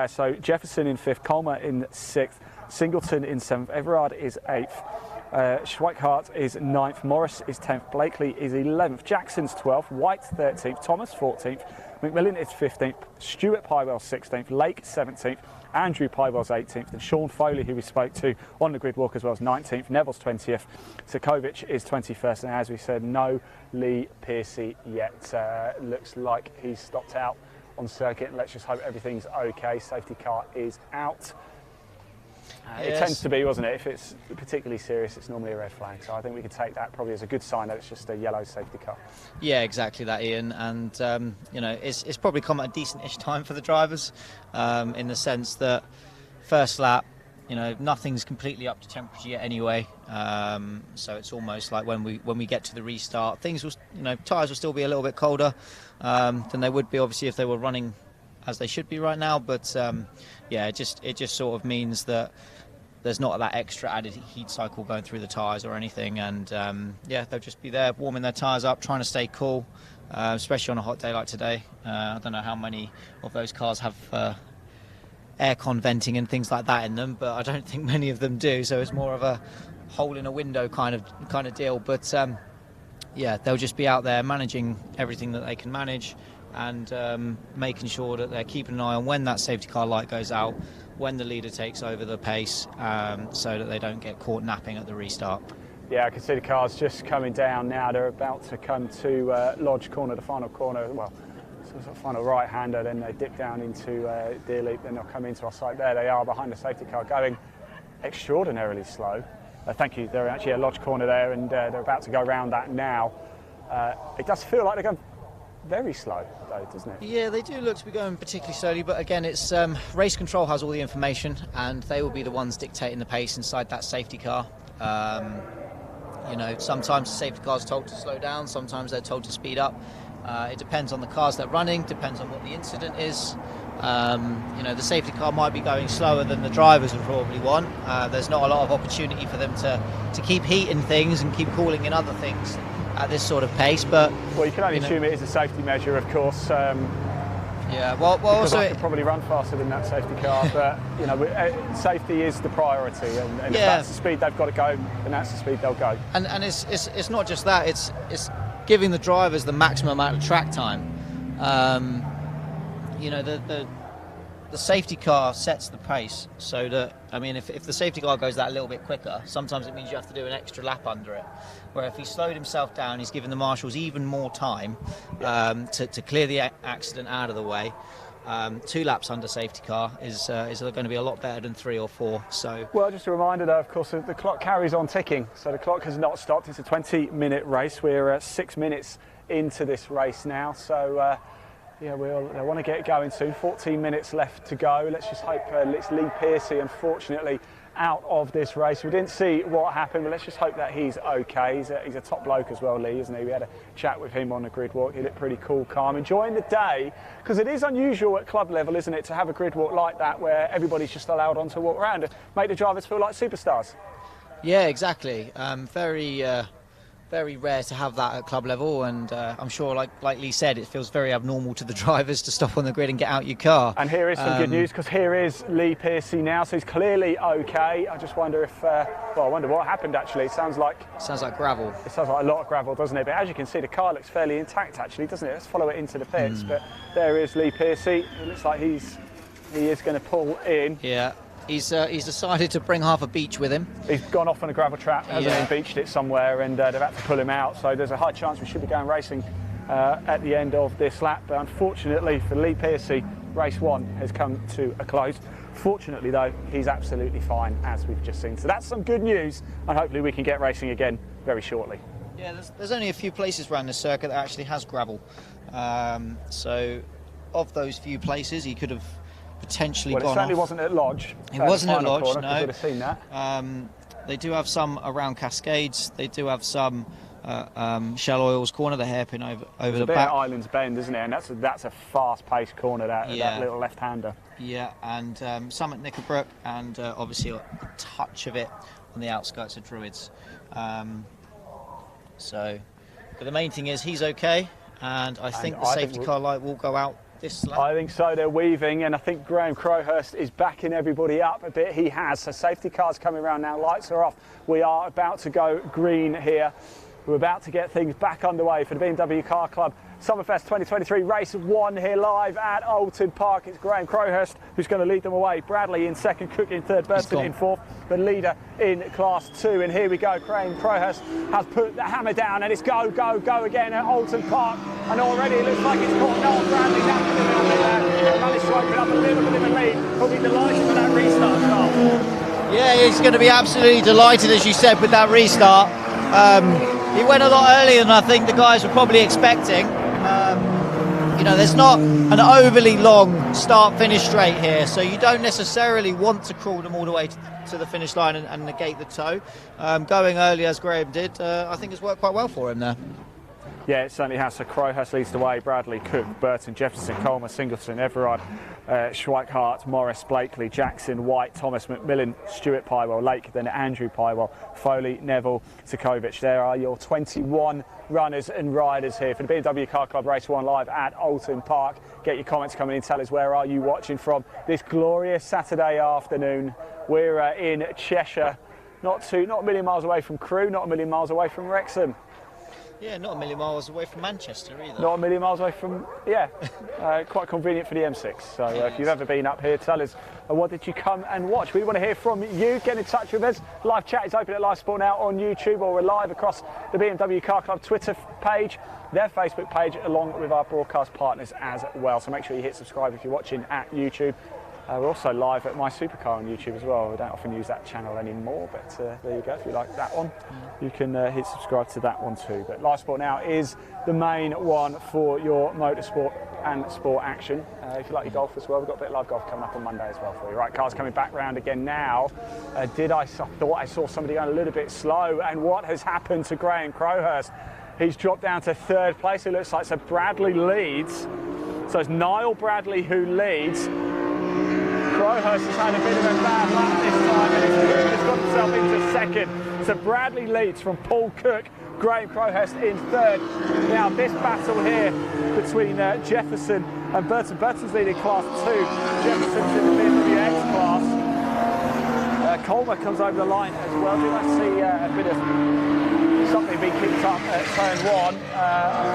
So Jefferson in 5th, Colmer in 6th, Singleton in 7th, Everard is 8th. Schweikart is 9th, Morris is 10th, Blakely is 11th, Jackson's 12th, White 13th, Thomas 14th, McMillan is 15th, Stuart Pywell 16th, Lake 17th, Andrew Pywell's 18th, and Sean Foley, who we spoke to on the grid walk as well, is 19th, Neville's 20th, Sokovic is 21st, and as we said, no Lee Piercy yet. Looks like he's stopped out on circuit, and let's just hope everything's okay. Safety car is out. It tends to be, wasn't it? If it's particularly serious, it's normally a red flag. So I think we could take that probably as a good sign that it's just a yellow safety car. Yeah, exactly that, Ian. And you know, it's probably come at a decent-ish time for the drivers, in the sense that first lap, you know, nothing's completely up to temperature yet anyway. So it's almost like when we get to the restart, things will, you know, tyres will still be a little bit colder than they would be obviously if they were running as they should be right now. But yeah, it just sort of means that there's not that extra added heat cycle going through the tyres or anything, and yeah, they'll just be there warming their tyres up, trying to stay cool, especially on a hot day like today. I don't know how many of those cars have aircon venting and things like that in them, but I don't think many of them do, so it's more of a hole in a window kind of deal. But yeah, they'll just be out there managing everything that they can manage, and making sure that they're keeping an eye on when that safety car light goes out, when the leader takes over the pace, so that they don't get caught napping at the restart. Yeah, I can see the cars just coming down now. They're about to come to Lodge Corner, the final corner, well, sort of final right-hander, then they dip down into Deer Leap, then they'll come into our site. There they are behind the safety car, going extraordinarily slow. Thank you, they're actually at Lodge Corner there, and they're about to go around that now. It does feel like they're going very slow though, doesn't it? Yeah, they do look to be going particularly slowly, but again, it's race control has all the information, and they will be the ones dictating the pace inside that safety car. You know, sometimes the safety car is told to slow down, sometimes they're told to speed up. It depends on the cars they're running, depends on what the incident is. You know, the safety car might be going slower than the drivers would probably want. There's not a lot of opportunity for them to keep heating things and keep cooling in other things at this sort of pace. But well, you can only assume it is a safety measure, of course. Yeah, well also I could probably run faster than that safety car, but you know, safety is the priority, and if that's the speed they've got to go, then that's the speed they'll go. And it's not just that; it's giving the drivers the maximum amount of track time. You know, the safety car sets the pace, so that, I mean, if the safety car goes that a little bit quicker, sometimes it means you have to do an extra lap under it. Where if he slowed himself down, he's giving the marshals even more time to clear the accident out of the way. 2 laps under safety car is going to be a lot better than 3 or 4. So, well, just a reminder though, of course, the clock carries on ticking, so the clock has not stopped. It's a 20-minute race. We're 6 minutes into this race now, so yeah, they want to get going soon. 14 minutes left to go. Let's just hope it's Lee Pearcey, unfortunately, out of this race. We didn't see what happened, but let's just hope that he's okay. He's a top bloke as well, Lee, isn't he? We had a chat with him on the grid walk. He looked pretty cool, calm, enjoying the day, because it is unusual at club level, isn't it, to have a grid walk like that where everybody's just allowed on to walk around and make the drivers feel like superstars. Yeah, exactly. Very rare to have that at club level, and I'm sure, like Lee said, it feels very abnormal to the drivers to stop on the grid and get out your car. And here is some good news, because here is Lee Pearcey now, so he's clearly okay. I just wonder if, well, I wonder what happened actually. It sounds like gravel. It sounds like a lot of gravel, doesn't it? But as you can see, the car looks fairly intact actually, doesn't it? Let's follow it into the pits. But there is Lee Pearcey. It looks like he is going to pull in. Yeah. He's decided to bring half a beach with him. He's gone off on a gravel trap, hasn't he, and beached it somewhere, and they've had to pull him out. So there's a high chance we should be going racing at the end of this lap. But unfortunately for Lee Pearcey, race 1 has come to a close. Fortunately, though, he's absolutely fine, as we've just seen. So that's some good news, and hopefully we can get racing again very shortly. Yeah, there's only a few places around the circuit that actually has gravel. So of those few places, he could have potentially gone off. Well, it certainly wasn't at Lodge. It wasn't at Lodge, corner, no. I would have seen that. They do have some around Cascades. They do have some Shell Oil's corner, the hairpin over the back. At Islands Bend, isn't it? And that's a fast-paced corner, that little left-hander. Yeah, and some at Knickerbrook, and obviously a touch of it on the outskirts of Druids. But the main thing is he's okay, and I think the safety car light will go out this lap. I think so. They're weaving, and I think Graham Crowhurst is backing everybody up a bit. He has. So safety cars coming around now. Lights are off. We are about to go green here. We're about to get things back underway for the BMW Car Club Summerfest 2023 race 1 here live at Oulton Park. It's Graham Crowhurst who's going to lead them away. Bradley in second, Cook in third, Burton in fourth, the leader in class 2. And here we go. Graham Crowhurst has put the hammer down, and it's go, go, go again at Oulton Park. And already it looks like it's caught Noel Bradley down in the middle there. Managed to open up a little bit of a lead. He'll be delighted with that restart, Carl. Yeah, he's going to be absolutely delighted, as you said, with that restart. He went a lot earlier than I think the guys were probably expecting. You know, there's not an overly long start-finish straight here, so you don't necessarily want to crawl them all the way to the finish line and negate the tow. Going early, as Graham did, I think has worked quite well for him there. Yeah, it certainly has. So Crowhurst leads the way. Bradley, Cook, Burton, Jefferson, Coleman, Singleton, Everard, Schweikart, Morris, Blakely, Jackson, White, Thomas, McMillan, Stuart Pywell, Lake, then Andrew Pywell, Foley, Neville, Tukovic. There are your 21 runners and riders here for the BMW Car Club Race 1 live at Alton Park. Get your comments coming in. Tell us, where are you watching from this glorious Saturday afternoon? We're in Cheshire, not a million miles away from Crewe, not a million miles away from Wrexham. Yeah, not a million miles away from Manchester either. Not a million miles away from, quite convenient for the M6. So if you've ever been up here, tell us, what did you come and watch? We want to hear from you. Get in touch with us. Live chat is open at Live Sport Now on YouTube, or we're live across the BMW Car Club Twitter page, their Facebook page, along with our broadcast partners as well. So make sure you hit subscribe if you're watching at YouTube. We're also live at My Supercar on YouTube as well. We don't often use that channel anymore, but there you go. If you like that one, you can hit subscribe to that one too. But Live Sport Now is the main one for your motorsport and sport action. If you like your golf as well, we've got a bit of live golf coming up on Monday as well for you. Right, cars coming back round again now. I thought I saw somebody going a little bit slow, and what has happened to Graham Crowhurst? He's dropped down to third place, it looks like. So Bradley leads. So it's Niall Bradley who leads. Crowhurst has had a bit of a bad lap this time, and he's got himself into second. So Bradley leads from Paul Cook, Graham Crowhurst in third. Now this battle here between Jefferson and Burton. Burton's leading Class 2, Jefferson's in the BMW X Class. Colmer comes over the line as well. Do I see a bit of something being kicked up at turn 1? I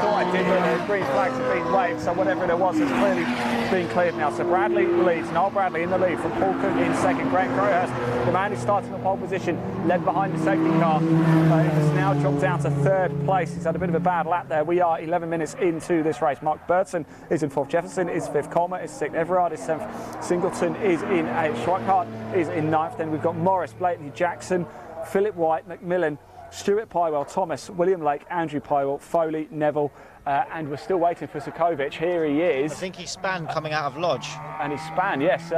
thought I did, but the green flags have been waved, so whatever it was has clearly been cleared now. So Bradley leads. Noel Bradley in the lead from Paul Cook in second. Graham Crowhurst, the man who started in pole position, led behind the safety car. Has now dropped down to third place. He's had a bit of a bad lap there. We are 11 minutes into this race. Mark Burton is in fourth. Jefferson is fifth. Colmer is sixth. Everard is seventh. Singleton is in eighth. Schweikart is in ninth. Then we've got Morris, Blakely, Jackson, Philip White, McMillan, Stuart Pywell, Thomas, William Lake, Andrew Pywell, Foley, Neville, and we're still waiting for Sukovic. Here he is. I think he span coming out of Lodge. And he span, yes.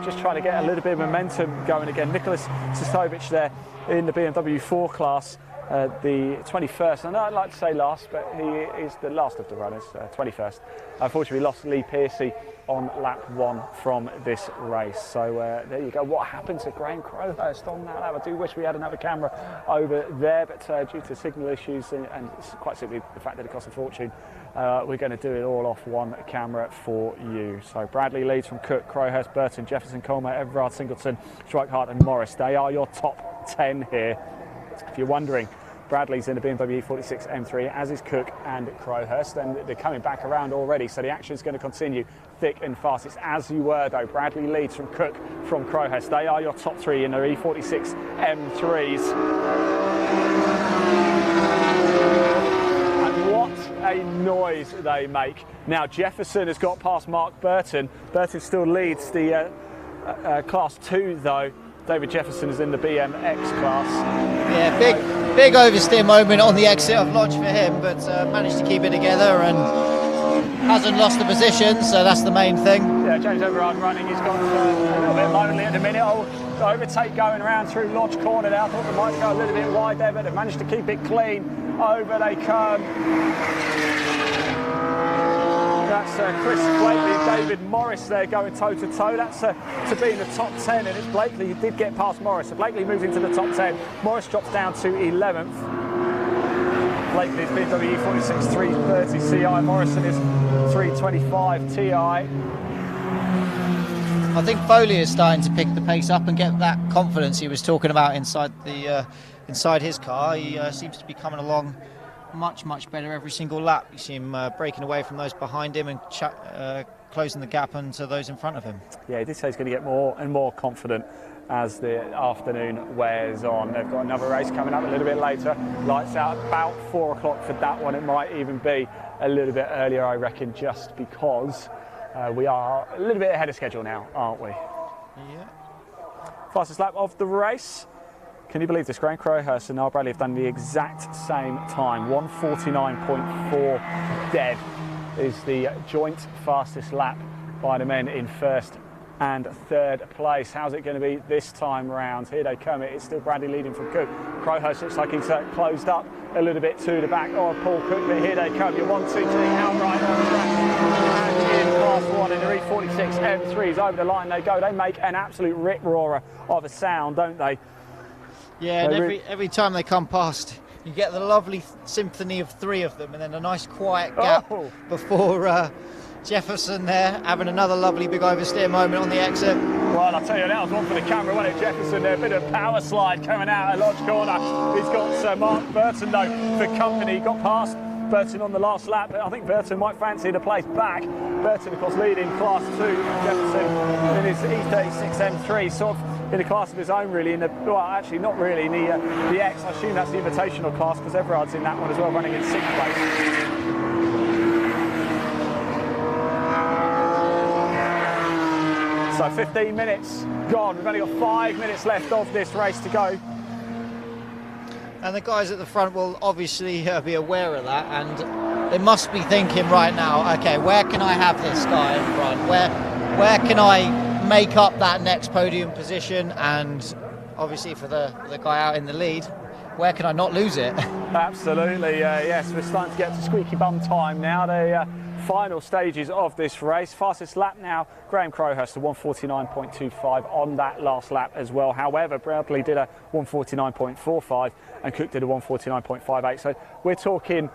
Just trying to get a little bit of momentum going again. Nicholas Sukovic there in the BMW 4 class, the 21st. And I'd like to say last, but he is the last of the runners, 21st. Unfortunately, we lost Lee Piercy on lap 1 from this race. So there you go. What happened to Graham Crowhurst on that lap? I do wish we had another camera over there, but due to signal issues and quite simply the fact that it costs a fortune, we're going to do it all off one camera for you. So Bradley leads from Cook, Crowhurst, Burton, Jefferson, Colmer, Everard, Singleton, Schweikart and Morris. They are your top 10 here. If you're wondering, Bradley's in the BMW 46 M3, as is Cook and Crowhurst, and they're coming back around already, so the action is going to continue thick and fast. It's as you were, though. Bradley leads from Cook, from Crowhurst. They are your top 3 in their E46 M3s. And what a noise they make. Now, Jefferson has got past Mark Burton. Burton still leads the Class 2, though. David Jefferson is in the BMX class. Yeah, big oversteer moment on the exit of Lodge for him, but managed to keep it together and hasn't lost the position, so that's the main thing. Yeah, James Everard running. He's got a little bit lonely at the minute. Overtake going around through Lodge corner now. I thought they might go a little bit wide there, but they managed to keep it clean. Over they come. That's Chris Blakely and David Morris there going toe-to-toe. That's to be in the top 10, and it's Blakely who did get past Morris. So Blakely moves into the top 10. Morris drops down to 11th. Blakely's BMW 46 330 CI. Morrison is 325 Ti. I think Foley is starting to pick the pace up and get that confidence he was talking about inside his car. He seems to be coming along much better every single lap. You see him breaking away from those behind him and closing the gap onto those in front of him. Yeah, he did say he's going to get more and more confident as the afternoon wears on. They've got another race coming up a little bit later. Lights out about 4 o'clock for that one. It might even be a little bit earlier, I reckon, just because we are a little bit ahead of schedule now, aren't we? Yeah. Fastest lap of the race. Can you believe this? Graham Crowhurst and Niall Bradley have done the exact same time. 1:49.4 dead is the joint fastest lap by the men in first and 3rd place. How's it going to be this time round? Here they come. It's still Bradley leading from Cook. Crowhurst looks like he's closed up a little bit to the back of Paul Cook, but here they come. Your 1, 2, 3 outright on track. And in Class 1 in the E46 M3s, over the line they go. They make an absolute rip-roarer of a sound, don't they? Yeah, and every time they come past, you get the lovely symphony of 3 of them, and then a nice quiet gap before Jefferson there having another lovely big oversteer moment on the exit. Well, I'll tell you, that was one for the camera, wasn't it, Jefferson there? A bit of power slide coming out at Lodge Corner. He's got Mark Burton, though, for company. He got past Burton on the last lap, but I think Burton might fancy the place back. Burton, of course, leading Class 2. Jefferson in his E36 M3, sort of in a class of his own, really. In the, well, actually, not really. In the X, I assume that's the invitational class, because Everard's in that one as well, running in 6th place. So 15 minutes gone. We've only got 5 minutes left of this race to go. And the guys at the front will obviously be aware of that, and they must be thinking right now, okay, where can I have this guy in front? Where can I make up that next podium position? And obviously for the guy out in the lead, where can I not lose it? Absolutely, yes, we're starting to get to squeaky bum time now. The final stages of this race. Fastest lap now, Graham Crowhurst, a 1:49.25 on that last lap as well. However, Bradley did a 1:49.45 and Cook did a 1:49.58. So we're talking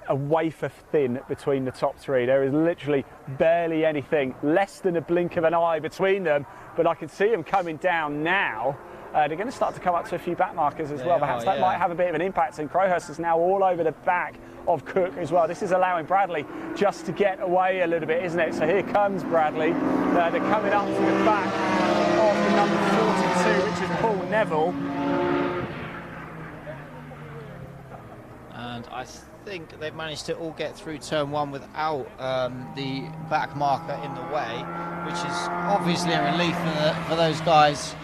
a wafer thin between the top 3. There is literally barely anything, less than a blink of an eye between them. But I can see them coming down now. They're going to start to come up to a few back markers as well. Perhaps that might have a bit of an impact. And Crowhurst is now all over the back of Cook as well. This is allowing Bradley just to get away a little bit, isn't it? So here comes Bradley. They're coming up to the back of the number 42, which is Paul Neville. And I think they've managed to all get through turn 1 without the back marker in the way, which is obviously a relief for those guys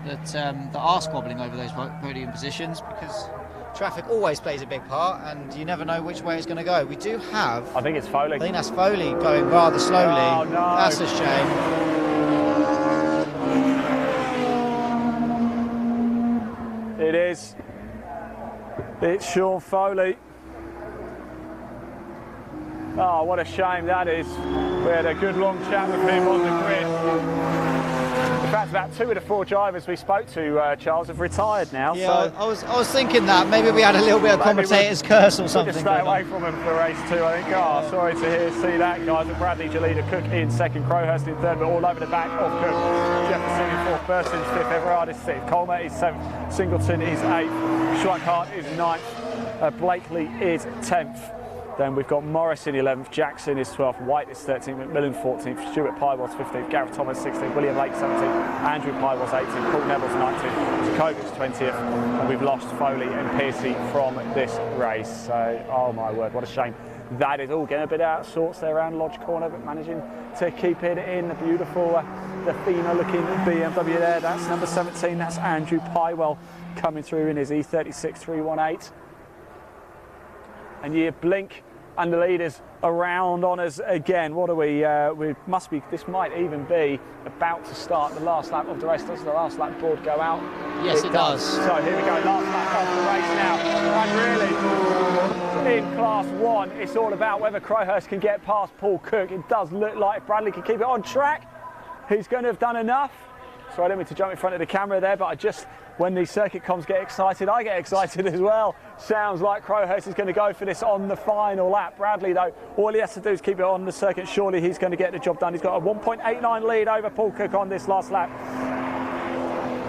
that are squabbling over those podium positions, because traffic always plays a big part and you never know which way it's going to go. We do have... I think it's Foley. I think that's Foley going rather slowly. Oh, no. That's a shame. It is. It's Sean Foley. Oh, what a shame that is. We had a good long chat with him on the grid. In fact, about 2 of the 4 drivers we spoke to, Charles, have retired now. Yeah, so I was thinking that maybe we had a little bit of commentator's curse or something. We'll just stay away from them for race 2, I think. Oh, sorry to see that, guys. But Bradley Jalida, Cook in 2nd, Crowhurst in 3rd, but all over the back of Cook. Jefferson in 4th, Burton's 5th, Everard is 6th, Colmer is 7th, Singleton is 8th, Schweighart is 9th, Blakely is 10th. Then we've got Morris in 11th, Jackson is 12th, White is 13th, McMillan 14th, Stuart Pyball's 15th, Gareth Thomas 16th, William Lake 17th, Andrew Pyball's 18th, Paul Neville's 19th, Jacobic's 20th, and we've lost Foley and Piercy from this race. So, oh my word, what a shame. That is all getting a bit out of sorts there around Lodge Corner, but managing to keep it in. The beautiful, the Athena looking BMW there. That's number 17, that's Andrew Pywell coming through in his E36 318. And you blink and the leaders around on us again. What are we must be, this might even be about to start the last lap of the race. Does the last lap board go out? Yes, it does. So here we go, last lap of the race now. And really, in Class 1, it's all about whether Crowhurst can get past Paul Cook. It does look like if Bradley can keep it on track, he's going to have done enough. So I don't mean to jump in front of the camera there, but when these circuit comms get excited, I get excited as well. Sounds like Crowhurst is going to go for this on the final lap. Bradley, though, all he has to do is keep it on the circuit. Surely he's going to get the job done. He's got a 1.89 lead over Paul Cook on this last lap.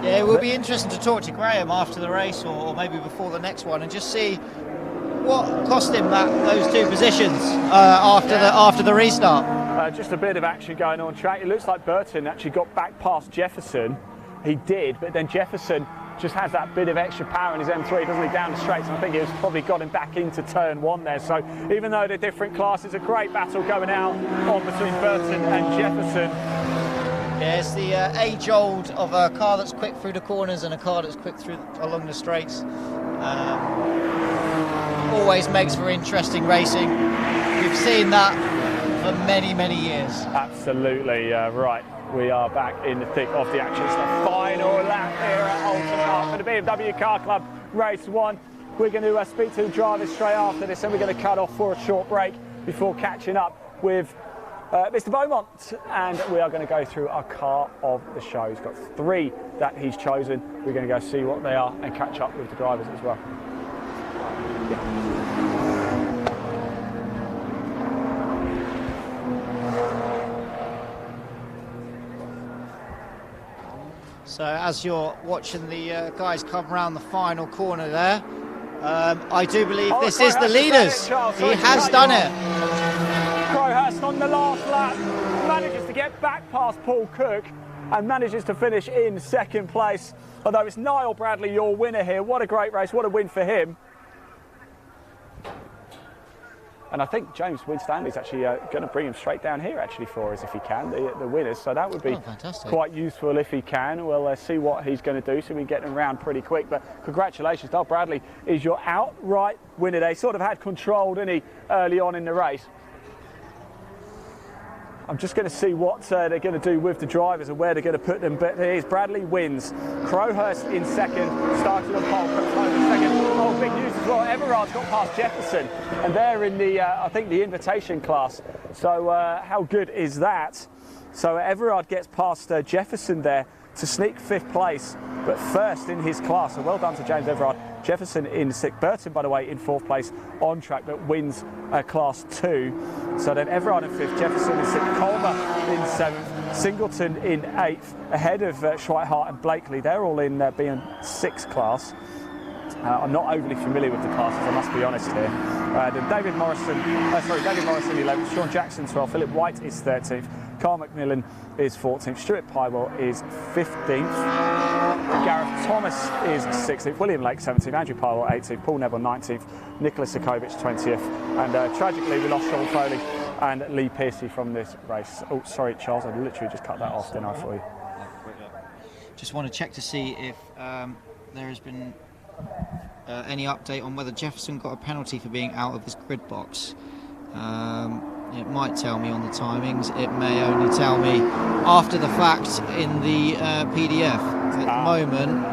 Yeah, it will be interesting to talk to Graham after the race, or maybe before the next one, and just see what cost him those 2 positions after the restart. Just a bit of action going on track. It looks like Burton actually got back past Jefferson. He did, but then Jefferson just has that bit of extra power in his M3, doesn't he, down the straights, and I think it's probably got him back into turn 1 there. So even though they're different classes, a great battle going out on between Burton and Jefferson. Yeah, it's the age-old of a car that's quick through the corners and a car that's quick along the straights. Always makes for interesting racing. We've seen that for many, many years. Absolutely, right. We are back in the thick of the action. It's the final lap here at Oulton Park for the BMW Car Club Race 1. We're going to speak to the drivers straight after this, and we're going to cut off for a short break before catching up with Mr. Beaumont, and we are going to go through our car of the show. He's got 3 that he's chosen. We're going to go see what they are and catch up with the drivers as well. So as you're watching the guys come around the final corner there, I do believe this is the leaders. He has done it. Crowhurst on the last lap manages to get back past Paul Cook and manages to finish in second place. Although it's Niall Bradley, your winner here. What a great race, what a win for him. And I think James Winstanley's actually going to bring him straight down here actually for us if he can, the winners. So that would be quite useful if he can. We'll see what he's going to do so we can get him around pretty quick. But congratulations, Niall Bradley is your outright winner. They sort of had control, didn't he, early on in the race. I'm just going to see what they're going to do with the drivers and where they're going to put them. But here's Bradley wins. Crowhurst in second, started on pole, Cook's home in second. Oh, big news as well. Everard's got past Jefferson, and they're in the, I think, the invitation class. So how good is that? So Everard gets past Jefferson there to sneak 5th place, but first in his class. So well done to James Everard. Jefferson in 6th. Burton, by the way, in 4th place on track, but wins Class 2. So then Everard in 5th, Jefferson in 6th, Colmer in 7th, Singleton in 8th, ahead of Schweihart and Blakely. They're all in BM6 class. I'm not overly familiar with the classes, I must be honest here. Then David Morrison 11th, Sean Jackson 12th, Philip White is 13th, Carl McMillan is 14th, Stuart Pywell is 15th, Gareth Thomas is 16th, William Lake 17th, Andrew Pywell 18th, Paul Neville 19th, Nicholas Sokovic 20th, and tragically we lost Sean Foley and Lee Pearcey from this race. Oh, sorry, Charles, I literally just cut that off, didn't I, for you? Just want to check to see if there has been any update on whether Jefferson got a penalty for being out of his grid box. It might tell me on the timings, it may only tell me after the fact in the PDF. At the moment,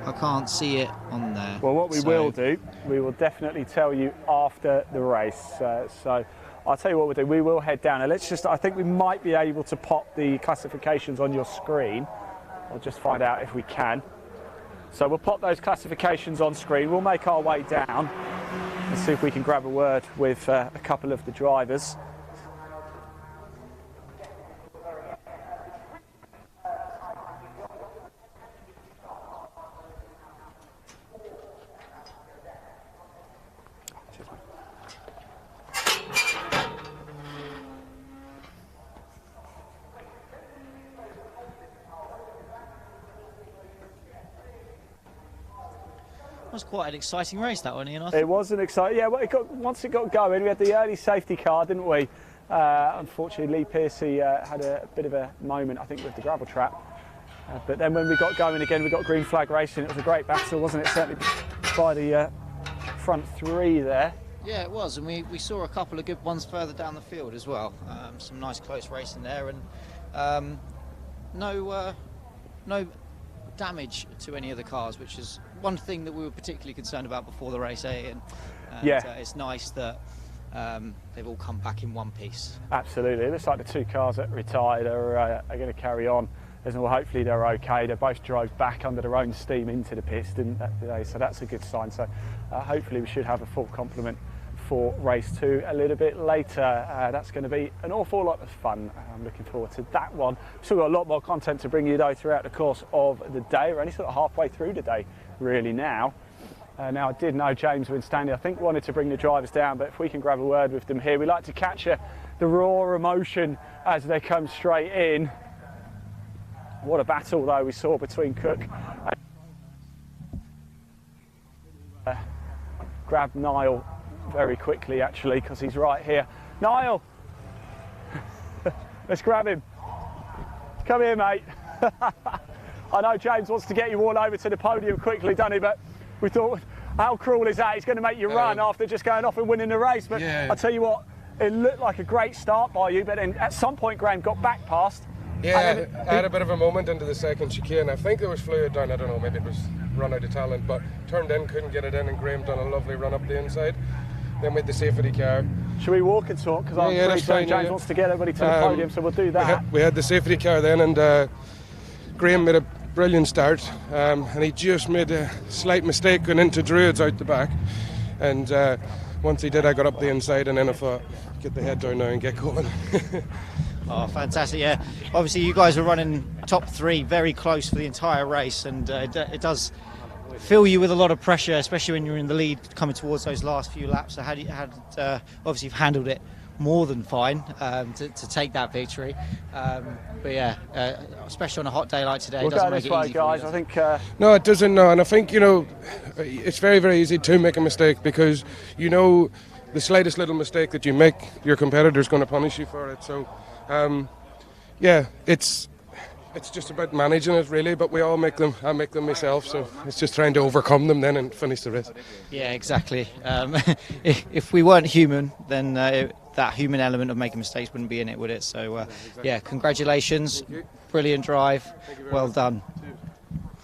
I can't see it on there. Well, what we will do, we will definitely tell you after the race. So I'll tell you what we'll do, we will head down. And let's just, I think we might be able to pop the classifications on your screen. I'll just find out if we can. So we'll pop those classifications on screen. We'll make our way down and see if we can grab a word with a couple of the drivers. It was quite an exciting race, that one, Ian. It was an exciting, yeah. Well, once it got going, we had the early safety car, didn't we? Unfortunately, Lee Pearcey had a bit of a moment, I think, with the gravel trap. But then when we got going again, we got green flag racing. It was a great battle, wasn't it? Certainly by the front 3 there. Yeah, it was, and we saw a couple of good ones further down the field as well. Some nice close racing there, and no damage to any of the cars, which is one thing that we were particularly concerned about before the race, and yeah, it's nice that they've all come back in one piece. Absolutely. It looks like the 2 cars that retired are going to carry on, as well. Hopefully they're okay. They both drove back under their own steam into the pits, didn't they? So that's a good sign. So hopefully we should have a full complement for race 2 a little bit later. That's going to be an awful lot of fun. I'm looking forward to that one. We've still got a lot more content to bring you though throughout the course of the day. We're only sort of halfway through the day really now. Now I did know James Winstanley, I think, wanted to bring the drivers down, but if we can grab a word with them here. We like to capture the raw emotion as they come straight in. What a battle though we saw between Cook and grab Niall very quickly actually, because he's right here. Niall, let's grab him. Come here, mate. I know James wants to get you all over to the podium quickly, doesn't he? But we thought, how cruel is that? He's going to make you run after just going off and winning the race. But yeah. I tell you what, It looked like a great start by you, but then at some point Graham got back past. Yeah, I had a bit of a moment into the second chicane. I think there was fluid down, I don't know, maybe it was run out of talent, but turned in, couldn't get it in, and Graham done a lovely run up the inside. Then with the safety car. Should we walk and talk? Because I'm pretty certain James wants to get everybody to the podium, so we'll do that. We had the safety car then, and Graham made a brilliant start, and he just made a slight mistake going into Druids out the back. And once he did, I got up the inside, and then I thought, get the head down now and get going. Oh, fantastic, yeah. Obviously, you guys were running top 3 very close for the entire race, and it does fill you with a lot of pressure, especially when you're in the lead coming towards those last few laps. So obviously you've handled it more than fine to take that victory. But yeah, especially on a hot day like today, it doesn't make it easy guys. for you, I think. No, it doesn't. No, and I think it's very, very easy to make a mistake because the slightest little mistake that you make, your competitor's going to punish you for it. So, yeah, it's just about managing it really. But we all make them. I make them myself. So it's just trying to overcome them then and finish the race. Yeah, exactly. If we weren't human, then that human element of making mistakes wouldn't be in it, would it? So, yeah, congratulations, brilliant drive, well done.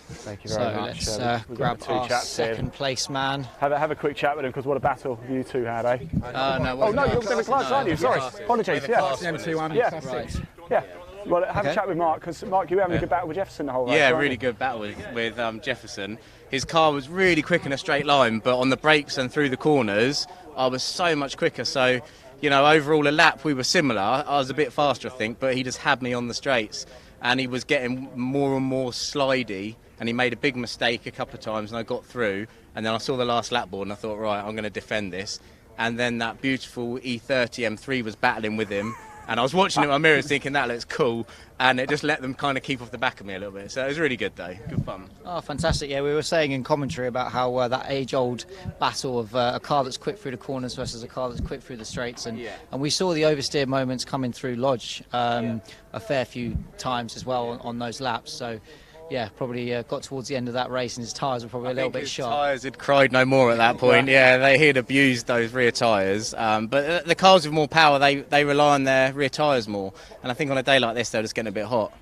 Thank you very much. Let's grab our second place man. Have a quick chat with him, because what a battle you two had, eh? No, you're in the class, aren't you? Sorry, apologies. Yeah, M2 right. Yeah. Well, have a chat with Mark, because Mark, you were having a good battle with Jefferson the whole race. Yeah, really good battle with Jefferson. His car was really quick in a straight line, but on the brakes and through the corners, I was so much quicker. So, overall a lap we were similar. I was a bit faster, I think, but he just had me on the straights, and he was getting more and more slidey. And he made a big mistake a couple of times, and I got through. And then I saw the last lap board, and I thought, right, I'm going to defend this. And then that beautiful E30 M3 was battling with him, and I was watching it in my mirrors thinking that looks cool, and it just let them kind of keep off the back of me a little bit. So it was really good though, good fun. Oh, fantastic. Yeah, we were saying in commentary about how that age-old battle of a car that's quick through the corners versus a car that's quick through the straights, and we saw the oversteer moments coming through Lodge a fair few times as well on those laps. So yeah, probably got towards the end of that race and his tyres were probably a little bit shot. His tyres had cried no more at that point. Yeah, they had abused those rear tyres. But the cars with more power, they rely on their rear tyres more. And I think on a day like this, they're just getting a bit hot,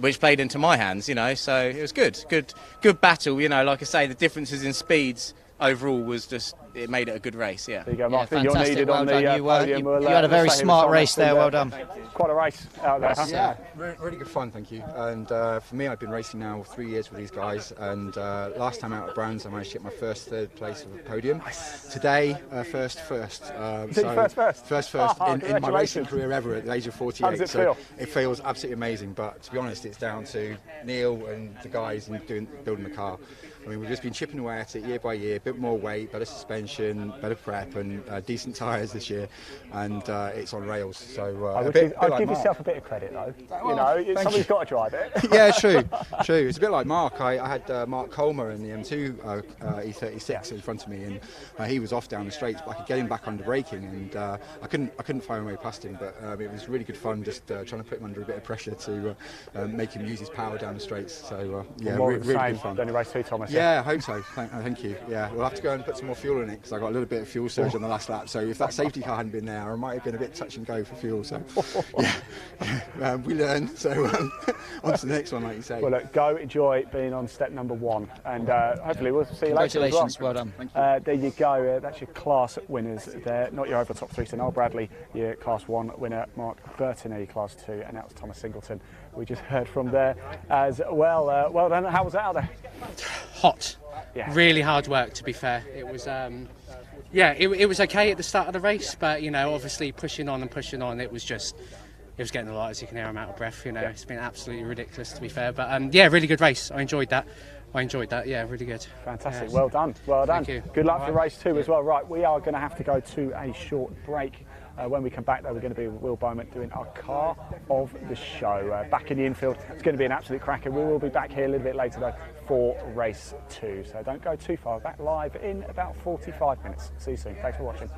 which played into my hands, So it was good battle. Like I say, the differences in speeds overall was just, it made it a good race. Yeah. There you go, Mark. I think you're needed on the podium. You had a very smart race there. Well done. Quite a race out there. Huh? Yeah, really good fun, thank you. And for me, I've been racing now 3 years with these guys, and last time out at Brands I managed to get my first third place of the podium. Today, first. First in my racing career ever at the age of 48. How does it feel? It feels absolutely amazing, but to be honest, it's down to Neil and the guys and building the car. I mean, we've just been chipping away at it year by year, a bit more weight, better suspension, better prep, and decent tyres this year, and it's on rails. So I'd give yourself a bit of credit, though. Somebody's got to drive it. Yeah, true. It's a bit like Mark. I had Mark Colmer in the M2 E36 in front of me, and he was off down the straights, but I could get him back under braking, and I couldn't fire my way past him. But it was really good fun, just trying to put him under a bit of pressure to make him use his power down the straights. So yeah, really good fun. Only race 2, Thomas. Yeah, I hope so. Thank you. Yeah, we'll have to go and put some more fuel in it because I got a little bit of fuel surge on the last lap. So if that safety car hadn't been there, I might have been a bit touch and go for fuel. So yeah, we learn. So on to the next one, like you say. Well, look, go enjoy being on step number 1, and hopefully we'll see you later. Congratulations, well done. Thank you. There you go. That's your class winners there. Not your overall top 3. So Noel Bradley, your class 1 winner. Mark Burton, class 2, and that was Thomas Singleton. We just heard from there as well. Well done. How was that out there? Hot. Yeah. Really hard work, to be fair. It was, it was okay at the start of the race, but obviously pushing on, it was getting a lot, as you can hear. I'm out of breath. It's been absolutely ridiculous, to be fair. But really good race. I enjoyed that. Yeah, really good. Fantastic. Yes. Well done. Thank you. Good luck for race 2 as well. Right, we are going to have to go to a short break. When we come back, though, we're going to be with Will Bowman doing our car of the show. Back in the infield, it's going to be an absolute cracker. We will be back here a little bit later, though, for race 2. So don't go too far. Back live in about 45 minutes. See you soon. Thanks for watching.